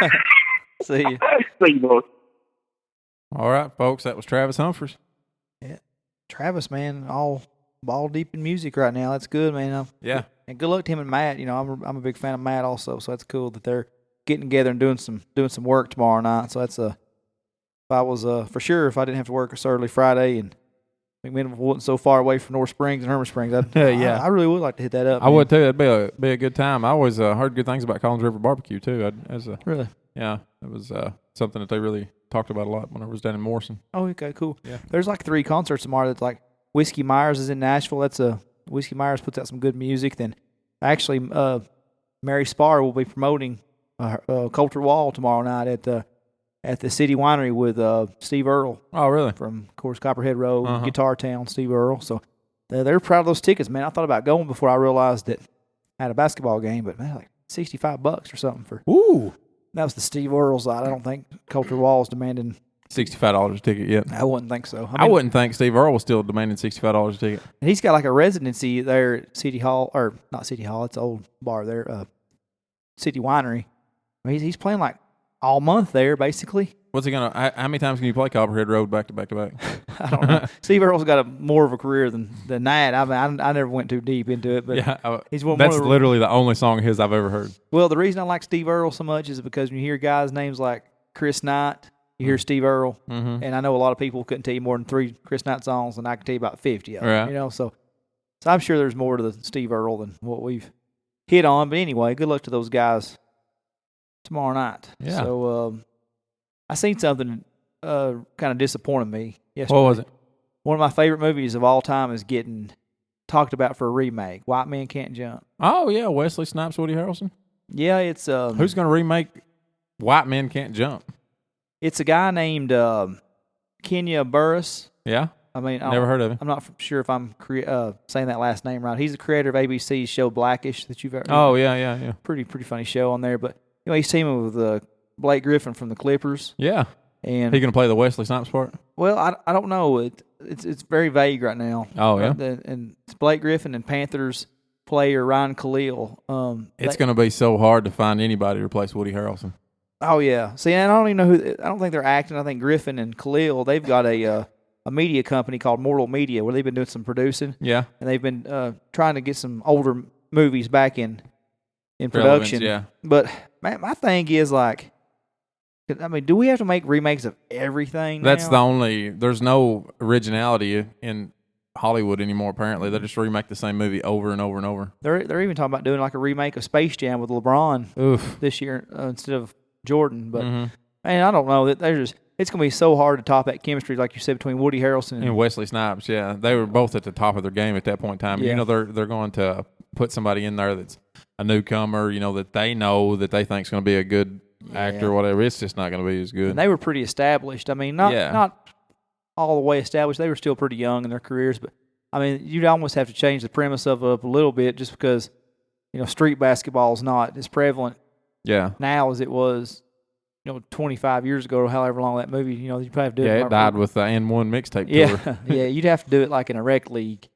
See you. See you, boys. All right, folks, that was Travis Humphrey. Yeah. Travis, man, all ball deep in music right now. That's good, man. Yeah. And good luck to him and Matt. You know, I'm a big fan of Matt also, so that's cool that they're getting together and doing some work tomorrow night. So that's if I was for sure, if I didn't have to work this early Friday and McMinnville wasn't so far away from North Springs and Herman Springs, I really would like to hit that up. I would too. It'd be a good time. I always heard good things about Collins River Barbecue too. Really? Yeah, it was something that they really talked about a lot when I was down in Morrison. Oh, okay, cool. Yeah. There's like 3 concerts tomorrow. That's like Whiskey Myers is in Nashville. That's Whiskey Myers puts out some good music. Then actually, Mary Spar will be promoting Coulter Wall tomorrow night at the City Winery with Steve Earle. Oh, really? From, of course, Copperhead Road, Guitar Town, Steve Earle. So they're proud of those tickets, man. I thought about going before I realized that I had a basketball game, but man, like $65 or something for. Ooh. That was the Steve Earle side. I don't think Coulter Wall's demanding $65 a ticket yet. I wouldn't think so. I wouldn't think Steve Earle was still demanding $65 a ticket. And he's got like a residency there at City Hall, or not City Hall, it's an old bar there, City Winery. I mean, he's playing like all month there, basically. What's he gonna? How many times can you play Copperhead Road back to back to back? I don't know. Steve Earle's got more of a career than that. I mean, I never went too deep into it, but Yeah, he's one. that's literally the only song of his I've ever heard. Well, the reason I like Steve Earle so much is because when you hear guys' names like Chris Knight, you hear Steve Earle, and I know a lot of people couldn't tell you more than 3 Chris Knight songs, and I can tell you about 50 of them. Right. You know, so I'm sure there's more to the Steve Earle than what we've hit on. But anyway, good luck to those guys tomorrow night. Yeah. So I seen something kind of disappointed me yesterday. What was it? One of my favorite movies of all time is getting talked about for a remake. White Men Can't Jump. Oh yeah, Wesley Snipes, Woody Harrelson. Yeah, it's Who's going to remake White Men Can't Jump? It's a guy named Kenya Burris. Yeah. I mean, Never heard of him. I'm not sure if I'm saying that last name right. He's the creator of ABC's show Blackish that you've ever. Oh yeah. Pretty funny show on there. But you know, he's teaming with Blake Griffin from the Clippers. Yeah. And he going to play the Wesley Snipes part? Well, I don't know. It's very vague right now. Oh yeah. And it's Blake Griffin and Panthers player Ryan Khalil. It's going to be so hard to find anybody to replace Woody Harrelson. Oh yeah. See, I don't even know who. I don't think they're acting. I think Griffin and Khalil. They've got a media company called Mortal Media where they've been doing some producing. Yeah. And they've been trying to get some older movies back in production. Yeah. But my thing is like, I mean, do we have to make remakes of everything now? That's the only. There's no originality in Hollywood anymore. Apparently, they just remake the same movie over and over and over. They're even talking about doing like a remake of Space Jam with LeBron this year instead of Jordan. But man, I don't know that it's going to be so hard to top that chemistry, like you said, between Woody Harrelson and Wesley Snipes. Yeah, they were both at the top of their game at that point in time. Yeah. You know, they're going to put somebody in there that's a newcomer. You know, that they think is going to be a good actor or whatever. It's just not going to be as good. And they were pretty established. I mean, not all the way established. They were still pretty young in their careers, but I mean, you'd almost have to change the premise of it up a little bit just because, you know, street basketball is not as prevalent now as it was, 25 years ago or however long that movie, you probably have to do it. Yeah, it died with the N1 mixtape tour. Yeah, you'd have to do it like in a rec league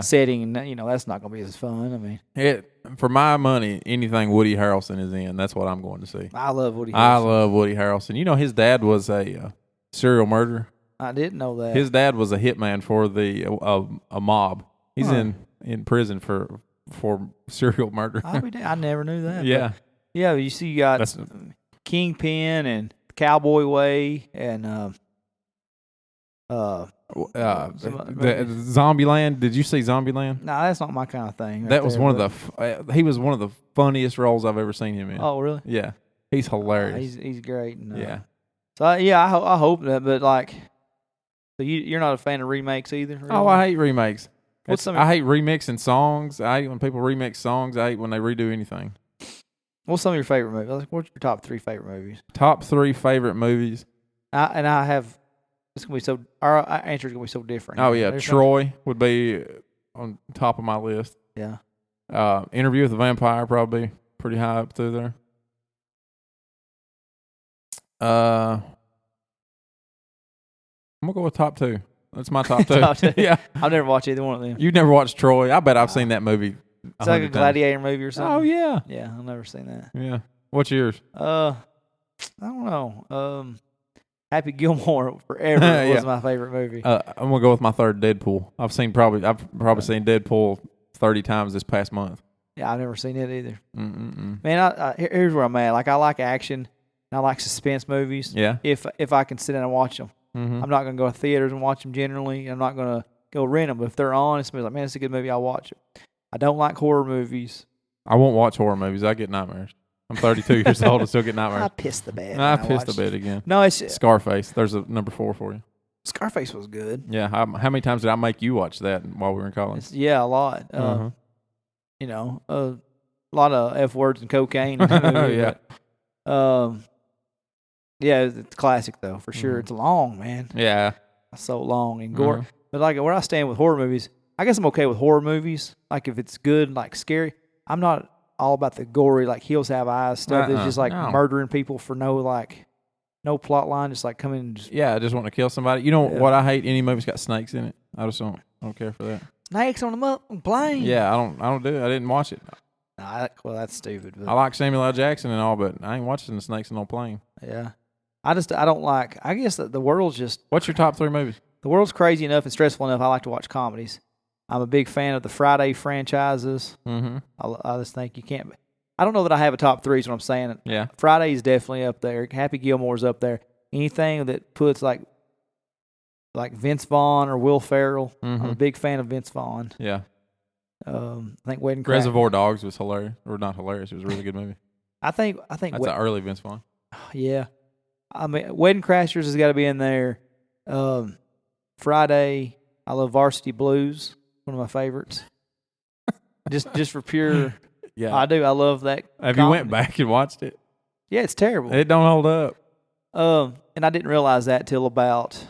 setting, and, that's not going to be as fun. I mean, for my money, anything Woody Harrelson is in, that's what I'm going to see. I love Woody Harrelson. I love Woody Harrelson. You know, his dad was a serial murderer. I didn't know that. His dad was a hitman for a mob. He's in prison for serial murder. I never knew that. Yeah. Yeah, you see you got Kingpin and Cowboy Way and Zombieland. Did you see Zombieland? No, that's not my kind of thing. That was one of the he was one of the funniest roles I've ever seen him in. Oh, really? Yeah. He's hilarious. He's great. And, yeah. So I hope that, but like, so you're not a fan of remakes either? Really? Oh, I hate remakes. I hate remixing songs. I hate when people remix songs. I hate when they redo anything. What's some of your favorite movies? Like, what's your top 3 favorite movies? Top 3 favorite movies. I have. It's gonna be so. Our answer is gonna be so different. Oh yeah, There's Troy would be on top of my list. Yeah. Interview with the Vampire probably pretty high up through there. I'm gonna go with top 2. That's my top 2. Top 2. Yeah, I've never watched either one of them. you've never watched Troy? I bet I've seen that movie. It's like a gladiator movie or something. Oh yeah, Yeah, I've never seen that. yeah. What's yours? I don't know. Happy Gilmore forever Yeah. was my favorite movie. I'm gonna go with my third Deadpool. I've probably seen Deadpool 30 times this past month. Yeah, I've never seen it either. Mm-mm-mm. Man, here's where I'm at. Like, I like action. And I like suspense movies. Yeah. If I can sit down and watch them, I'm not gonna go to theaters and watch them. Generally, I'm not gonna go rent them. But if they're on, it's gonna be like, man, it's a good movie. I'll watch it. I don't like horror movies. I won't watch horror movies. I get nightmares. I'm 32 years old and still get I nightmares. pissed the bed. I pissed the bed again. No, it's Scarface. There's a number 4 for you. Scarface was good. Yeah. How many times did I make you watch that while we were in college? Yeah, a lot. You know, a lot of F words and cocaine. In the movie, Yeah. but, yeah, it's a classic though for sure. It's long, man. Yeah. So long and gore. But like where I stand with horror movies, I guess I'm okay with horror movies. Like if it's good, like scary. I'm not all about the gory, like Hills Have Eyes stuff. It's just like murdering people for no plot line. Just like coming and I just want to kill somebody. You know what I hate? Any movie's got snakes in it. I just don't care for that. snakes on the plane. Yeah, I don't do it. I didn't watch it. Well, that's stupid. But I like Samuel L. Jackson and all, but I ain't watching the snakes on no plane. yeah, I don't like. I guess that the world's just. What's your top 3 movies? The world's crazy enough and stressful enough. I like to watch comedies. I'm a big fan of the Friday franchises. Mm-hmm. I just think you can't. I don't know that I have a top 3 is what I'm saying. Yeah. Friday's definitely up there. Happy Gilmore's up there. Anything that puts like Vince Vaughn or Will Ferrell. I'm a big fan of Vince Vaughn. Yeah. I think Wedding Crashers. Reservoir Dogs was hilarious, or not hilarious. It was a really good movie. I think That's an early Vince Vaughn. Yeah. I mean, Wedding Crashers has got to be in there. Friday, I love Varsity Blues, one of my favorites. just for pure. Yeah, I do. I love that. Have you went back and watched it? Yeah, it's terrible. It don't hold up. And I didn't realize that till about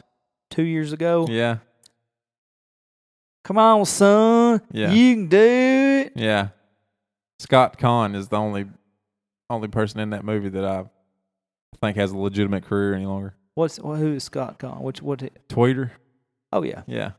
2 years ago. Yeah. Come on, son. Yeah. You can do it. Yeah. Scott Conn is the only person in that movie that I think has a legitimate career any longer. Who is Scott Conn? What? Tweeter. Oh yeah. Yeah.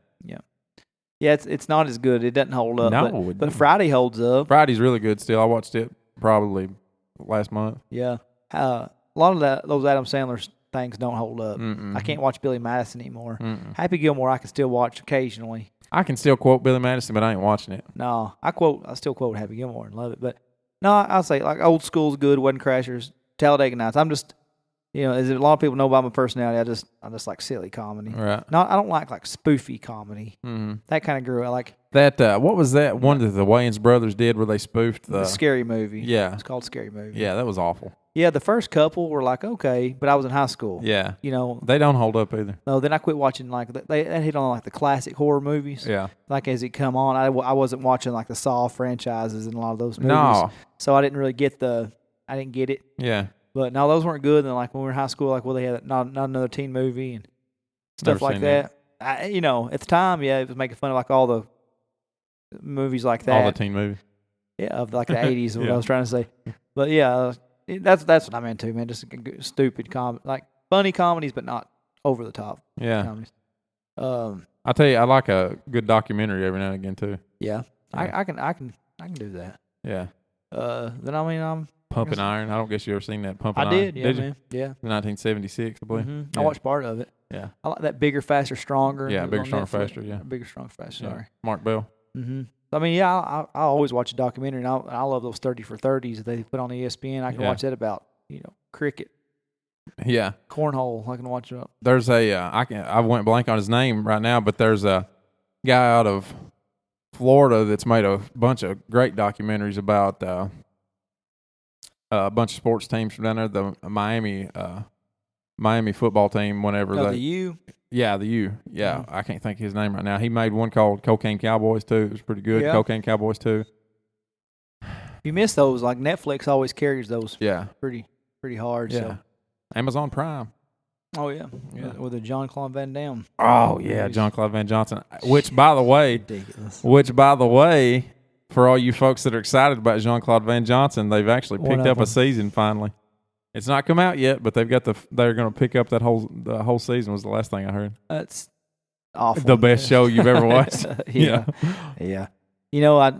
Yeah, it's not as good. It doesn't hold up. No, but Friday holds up. Friday's really good still. I watched it probably last month. Yeah. A lot of those Adam Sandler things don't hold up. I can't watch Billy Madison anymore. Happy Gilmore I can still watch occasionally. I can still quote Billy Madison, but I ain't watching it. No, I still quote Happy Gilmore and love it. But no, I'll say like Old School's good, Wedding Crashers, Talladega Nights. I'm just, as a lot of people know about my personality, I just like silly comedy. Right. No, I don't like spoofy comedy. That kind of grew. I like that. What was that one that the Wayans brothers did where they spoofed the Scary Movie? Yeah, it's called Scary Movie. Yeah, that was awful. Yeah, the first couple were like okay, but I was in high school. Yeah, they don't hold up either. No, then I quit watching they hit on like the classic horror movies. Yeah, like as it come on, I wasn't watching like the Saw franchises and a lot of those movies. No, so I didn't really get I didn't get it. Yeah. But no, those weren't good. And like when we were in high school, like they had not another teen movie and stuff like that. At the time, it was making fun of like all the movies like that. All the teen movies. Yeah, of like the 80s is what I was trying to say. But yeah, that's what I'm into, man. Just stupid comedy, like funny comedies, but not over the top. Yeah. Comedies. I tell you, I like a good documentary every now and again too. Yeah. I can do that. Yeah. Then I'm Pumping Iron. I don't guess you ever seen that Pumping Iron. I did, yeah, man. Yeah. 1976, I believe. Yeah. I watched part of it. Yeah. I like that Bigger, Faster, Stronger. Yeah, Bigger, Stronger, Faster, yeah. Bigger, Stronger, Faster, sorry. Mark Bell. I mean, I always watch a documentary, and I love those 30 for 30s that they put on ESPN. I can watch that about, cricket. Yeah. Cornhole. I can watch it up. There's I went blank on his name right now, but there's a guy out of Florida that's made a bunch of great documentaries about a bunch of sports teams from down there. The Miami football team, whenever the U? Yeah, the U. Yeah, I can't think of his name right now. He made one called Cocaine Cowboys too. It was pretty good. Yeah. Cocaine Cowboys too. you miss those. Like Netflix always carries those. Yeah. Pretty hard. Yeah. So. Amazon Prime. Oh yeah. Yeah. With a John Claude Van Damme. Oh yeah, John Claude Van Johnson. Which by the way, ridiculous. For all you folks that are excited about Jean Claude Van Johnson, they've actually picked up a season finally. It's not come out yet, but they're going to pick up the whole season. Was the last thing I heard. That's awful. The best show you've ever watched. Yeah. You know, I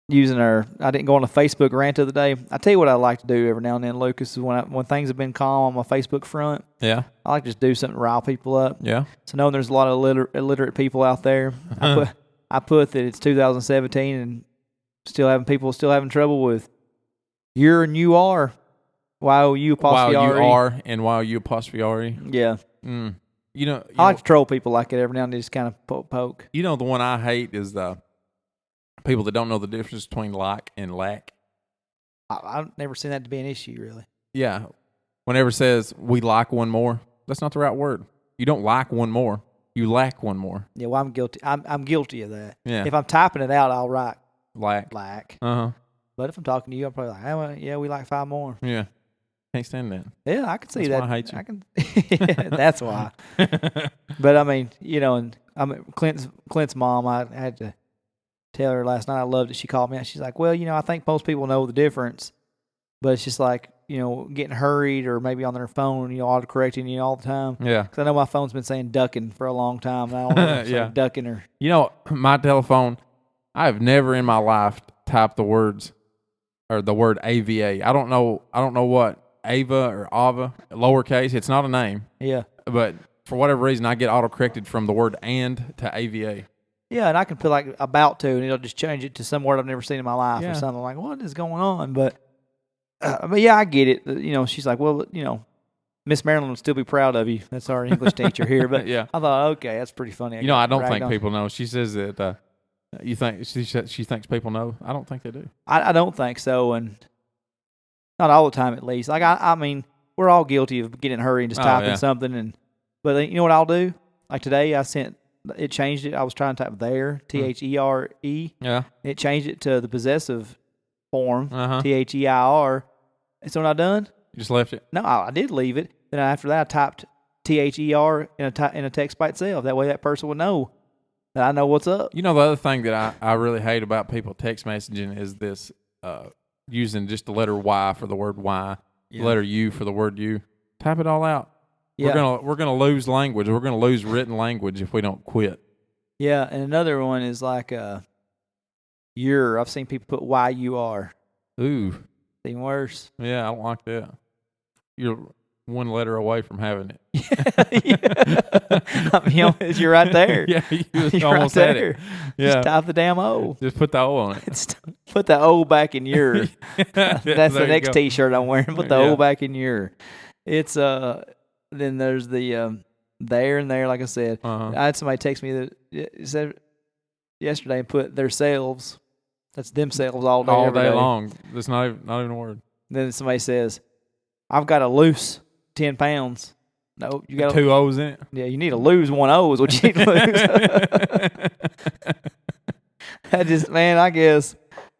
didn't go on a Facebook rant the other day. I tell you what I like to do every now and then, Lucas, is when things have been calm on my Facebook front. Yeah. I like to just do something to rile people up. Yeah. So knowing there's a lot of illiterate people out there, I put that it's 2017 and people still having trouble with you're and you are. Y-O-U apostrophe R-E. While you are and while you apostrophe R-E. Yeah. Mm. I like to troll people like it every now and then, just kind of poke. You know, the one I hate is the people that don't know the difference between like and lack. I've never seen that to be an issue, really. Yeah. Whenever it says we like one more, that's not the right word. You don't like one more. You lack one more. Yeah, well, I'm guilty. I'm guilty of that. Yeah. If I'm typing it out, I'll write lack. Uh-huh. But if I'm talking to you, I'm probably like, well, yeah, we like 5 more. Yeah. Can't stand that. Yeah, I can see that's that. Why I hate you. I can. That's why. But I mean, and Clint's mom. I had to tell her last night. I loved it. She called me out. She's like, "Well, I think most people know the difference, but it's just like getting hurried or maybe on their phone, autocorrecting you all the time." Yeah. Because I know my phone's been saying ducking for a long time. And I don't know if it's ducking or. My telephone. I have never in my life typed the words or the word AVA. I don't know what. Ava or Ava, lowercase. It's not a name. Yeah. But for whatever reason, I get autocorrected from the word and to AVA. Yeah, and I can put like about to, and it'll just change it to some word I've never seen in my life or something. Like, what is going on? But yeah, I get it. She's like, well, Miss Marilyn will still be proud of you. That's our English teacher here. But yeah. I thought, okay, that's pretty funny. I don't think people know. She says that you think she thinks people know. I don't think they do. I don't think so, and not all the time at least. Like I mean, we're all guilty of getting in a hurry and just typing something. But you know what I'll do? Like today, it changed it. I was trying to type there, THERE. Yeah. It changed it to the possessive form, THEIR. And so what I done? You just left it? No, I did leave it. Then after that, I typed THER in a text by itself. That way that person would know that I know what's up. The other thing that I really hate about people text messaging is this using just the letter Y for the word Y, the letter U for the word you. Type it all out. Yeah. We're gonna lose language. We're gonna lose written language if we don't quit. Yeah, and another one is like you're. I've seen people put YUR. Ooh. Even worse. Yeah, I don't like that. You're one letter away from having it. I mean, you're right there. Yeah, you almost right had there. it. Yeah. Just type the damn O. Just put the O on it. Put the O back in your. That's the next go. T-shirt I'm wearing. Put the O back in your. It's Then there's the there and there. Like I said, I had somebody text me that said yesterday and put themselves. That's themselves all day. All day long. That's not even a word. Then somebody says, "I've got to lose 10 pounds." No, you got 2 O's in it. Yeah, you need to lose 1 O is what you need to lose. I guess,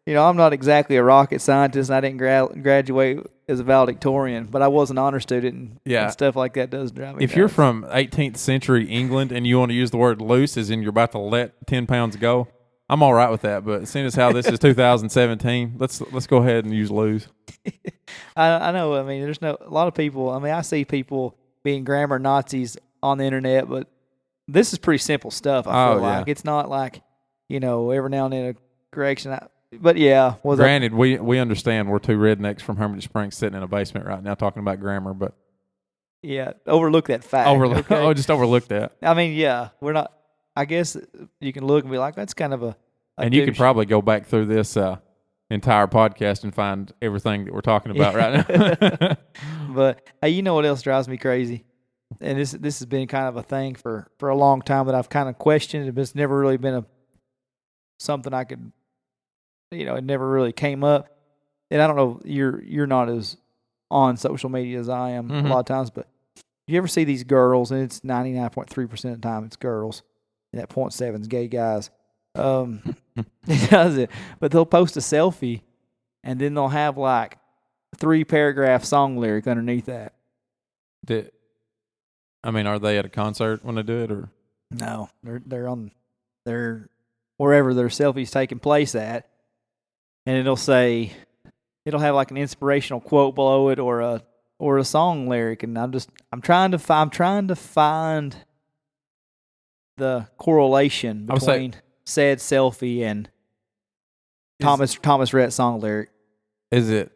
I'm not exactly a rocket scientist, and I didn't graduate as a valedictorian, but I was an honor student, and stuff like that does drive me. If you're from 18th century England and you want to use the word loose as in you're about to let 10 pounds go, I'm all right with that. But seeing as how this is 2017, let's go ahead and use lose. I know. I mean, there's a lot of people. I mean, I see people being grammar Nazis on the internet, but this is pretty simple stuff. I feel like it's not like every now and then a correction. But yeah, granted, we understand we're two rednecks from Hermitage Springs sitting in a basement right now talking about grammar, but yeah, overlook that fact. Just overlook that. I mean, yeah, we're not. I guess you can look and be like, that's kind of a and you could probably go back through this entire podcast and find everything that we're talking about right now. But hey, you know what else drives me crazy? And this has been kind of a thing for a long time that I've kind of questioned, but it's never really been something I could, it never really came up. And I don't know, you're not as on social media as I am a lot of times, but you ever see these girls, and it's 99.3% of the time it's girls, and that 0.7 is gay guys. It does it, but they'll post a selfie and then they'll have like 3-paragraph song lyric underneath that. Are they at a concert when they do it, or no? They're wherever their selfie's taking place at, and it'll have like an inspirational quote below it or a song lyric, and I'm trying to find the correlation between said selfie and Thomas Rhett's song lyric. Is it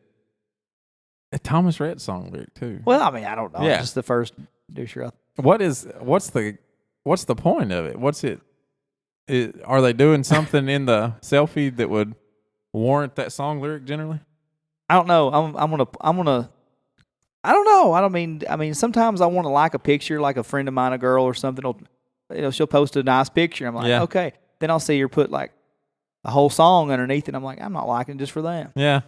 a Thomas Rhett song lyric too? Well, I don't know. Yeah. Just the first doucher. What's the point of it? Are they doing something in the selfie that would warrant that song lyric generally? I don't know. I don't know. I mean, sometimes I want to like a picture, like a friend of mine, a girl or something. She'll post a nice picture. I'm like, okay. Then I'll see her put like a whole song underneath it. I'm like, I'm not liking it just for that. Yeah.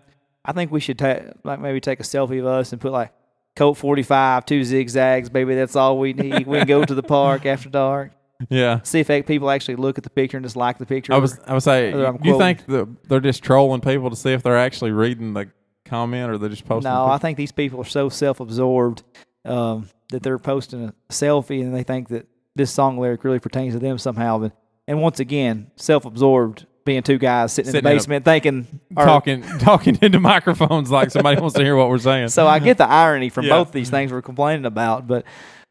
I think we should maybe take a selfie of us and put like Colt 45, 2 zigzags, baby. That's all we need. We can go to the park after dark. Yeah. See if people actually look at the picture and just like the picture. I was saying, you think they're just trolling people to see if they're actually reading the comment, or they're just posting? No, I think these people are so self-absorbed that they're posting a selfie and they think that this song lyric really pertains to them somehow. And once again, self-absorbed, being two guys sitting in the basement talking into microphones like somebody wants to hear what we're saying. So I get the irony from both these things we're complaining about, but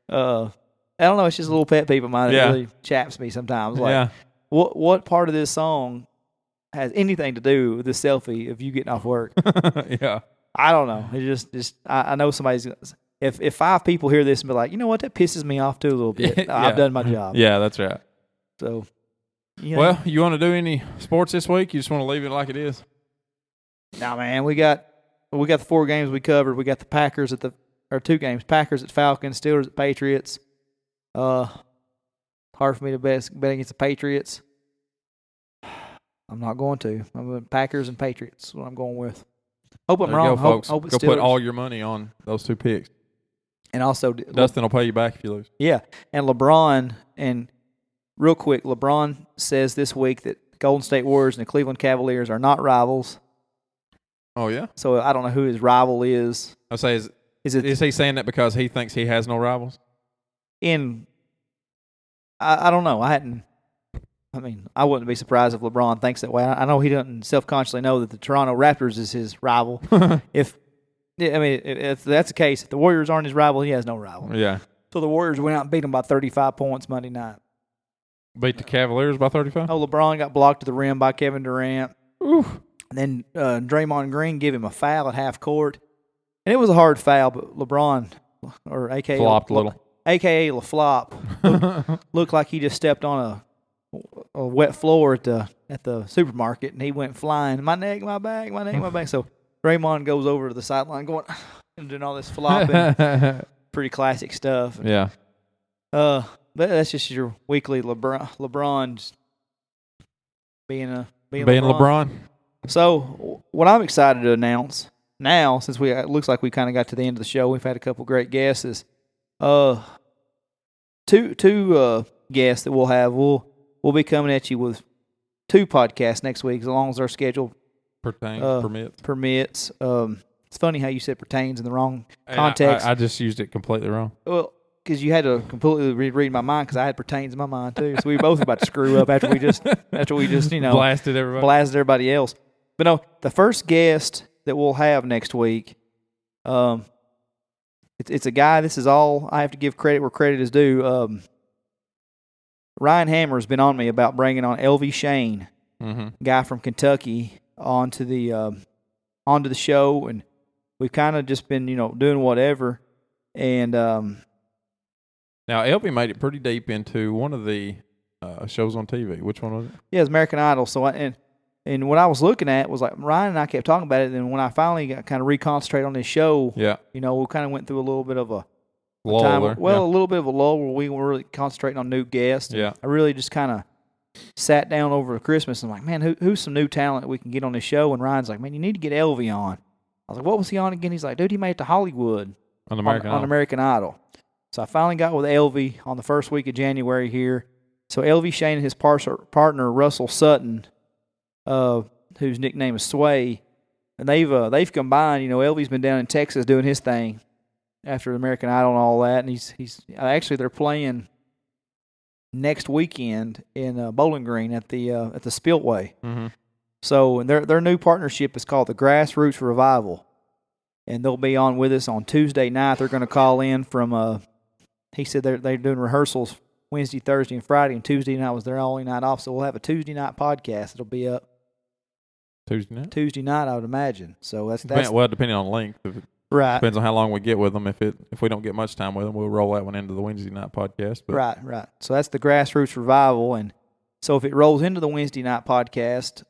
I don't know. It's just a little pet peeve of mine that really chaps me sometimes. Like, what part of this song has anything to do with this selfie of you getting off work? Yeah, I don't know. It just I know somebody's. If 5 people hear this and be like, you know what, that pisses me off too a little bit. I've done my job. Yeah, that's right. So. Well, you want to do any sports this week? You just want to leave it like it is? No, man. We got the 4 games we covered. We got the Packers 2 games. Packers at Falcons, Steelers at Patriots. Hard for me to bet against the Patriots. I'm not going to. I'm going Packers and Patriots. That's what I'm going with. Hope I'm wrong. Go, folks. Hope go put all your money on those 2 picks. And also, Dustin will pay you back if you lose. Yeah, and LeBron and. Real quick, LeBron says this week that Golden State Warriors and the Cleveland Cavaliers are not rivals. Oh, yeah? So I don't know who his rival is. I say, is he saying that because he thinks he has no rivals? I don't know. I wouldn't be surprised if LeBron thinks that way. I know he doesn't self-consciously know that the Toronto Raptors is his rival. If that's the case, if the Warriors aren't his rival, he has no rival. Yeah. So the Warriors went out and beat them by 35 points Monday night. Beat the Cavaliers by 35? Oh, LeBron got blocked to the rim by Kevin Durant. Oof. And then Draymond Green gave him a foul at half court. And it was a hard foul, but LeBron, or a.k.a. flopped a little. A.k.a. LaFlop, looked like he just stepped on a wet floor at the supermarket, and he went flying. My neck, my back, my neck, my back. So Draymond goes over to the sideline going and doing all this flopping. Pretty classic stuff. Yeah. But that's just your weekly LeBron's being LeBron. So what I'm excited to announce now, since it looks like we kind of got to the end of the show, we've had a couple great guests. Two guests that we'll have. We'll be coming at you with 2 podcasts next week, as long as our schedule permits. It's funny how you said pertains in the wrong context. I just used it completely wrong. Well, because you had to completely reread my mind, because I had pertains in my mind too. So we were both about to screw up after we just blasted everybody else. But no, the first guest that we'll have next week, it's a guy. This is all I have to give credit where credit is due. Ryan Hammer's been on me about bringing on LV Shane, guy from Kentucky, onto the show, and we've kind of just been doing whatever. And now LV made it pretty deep into one of the shows on TV. Which one was it? Yeah, it's American Idol. So and what I was looking at was like Ryan and I kept talking about it. And when I finally got kind of reconcentrated on this show, we kind of went through a little bit of a lull there. Well, a little bit of a lull where we were really concentrating on new guests. Yeah, I really just kind of sat down over Christmas and I'm like, man, who's some new talent that we can get on this show? And Ryan's like, man, you need to get LV on. I was like, what was he on again? He's like, dude, he made it to Hollywood on American Idol. So I finally got with LV on the first week of January here. So LV Shane and his partner Russell Sutton, whose nickname is Sway, and they've combined. You know, LV's been down in Texas doing his thing after American Idol and all that, and he's actually they're playing next weekend in Bowling Green at the Spillway. Mm-hmm. So and their new partnership is called the Grassroots Revival, and they'll be on with us on Tuesday night. They're going to call in from he said they're doing rehearsals Wednesday, Thursday, and Friday, and Tuesday night was their only night off. So we'll have a Tuesday night podcast. It'll be up Tuesday night, I would imagine. So that's depending on length. Right. Depends on how long we get with them. If we don't get much time with them, we'll roll that one into the Wednesday night podcast. But. Right. So that's the Grassroots Revival, and so if it rolls into the Wednesday night podcast,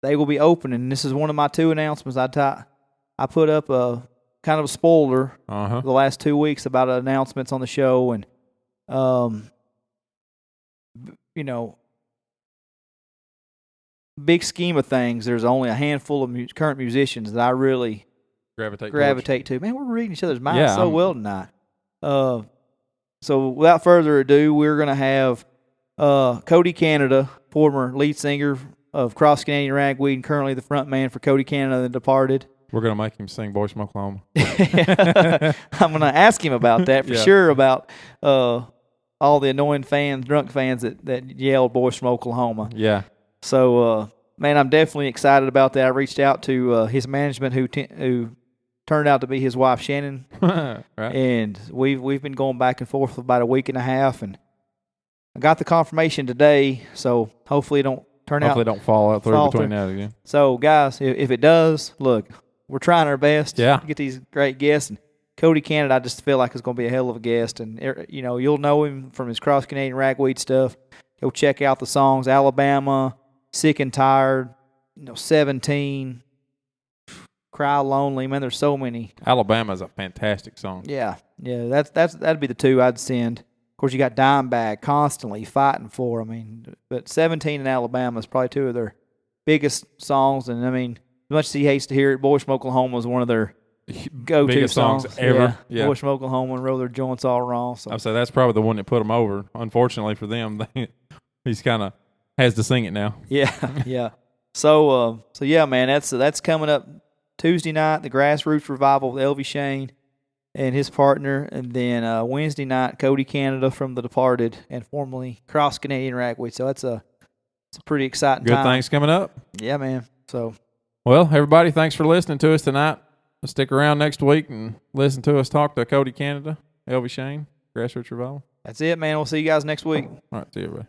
they will be opening. This is one of my 2 announcements. I put up a kind of a spoiler the last 2 weeks about announcements on the show, and you know, big scheme of things, there's only a handful of current musicians that I really gravitate to. Man, we're reading each other's minds well tonight. So without further ado, we're going to have Cody Canada, former lead singer of Cross Canadian Ragweed and currently the front man for Cody Canada, The Departed. We're going to make him sing Boys from Oklahoma. I'm going to ask him about that for sure, about all the annoying fans, drunk fans that yelled Boys from Oklahoma. Yeah. So, man, I'm definitely excited about that. I reached out to his management, who turned out to be his wife, Shannon. Right. And we've been going back and forth for about a week and a half, and I got the confirmation today. So hopefully it don't turn out. Hopefully it don't fall out through between now again. So, guys, if it does, look, we're trying our best to get these great guests. And Cody Canada, I just feel like is going to be a hell of a guest, and you know, you'll know him from his Cross Canadian Ragweed stuff. Go check out the songs Alabama, Sick and Tired, 17, Cry Lonely. Man, there's so many. Alabama's a fantastic song. Yeah, that'd be the 2 I'd send. Of course, you got Dimebag, Constantly, Fighting For. I mean, but 17 and Alabama is probably 2 of their biggest songs, and I mean, as much as he hates to hear it, Boys from Oklahoma was one of their go-to biggest songs ever. Yeah. Boys from Oklahoma and Roll Their Joints All Wrong. So I'd say that's probably the one that put them over. Unfortunately for them, he's kind of has to sing it now. Yeah. So yeah, man, that's coming up Tuesday night, the Grassroots Revival with Elvie Shane and his partner, and then Wednesday night, Cody Canada from The Departed and formerly Cross Canadian Ragweed. So it's a pretty exciting Good time. things coming up. Yeah, man. So. Well, everybody, thanks for listening to us tonight. Stick around next week and listen to us talk to Cody Canada, Elvie Shane, Grassroots Revival. That's it, man. We'll see you guys next week. All right, see you, everybody.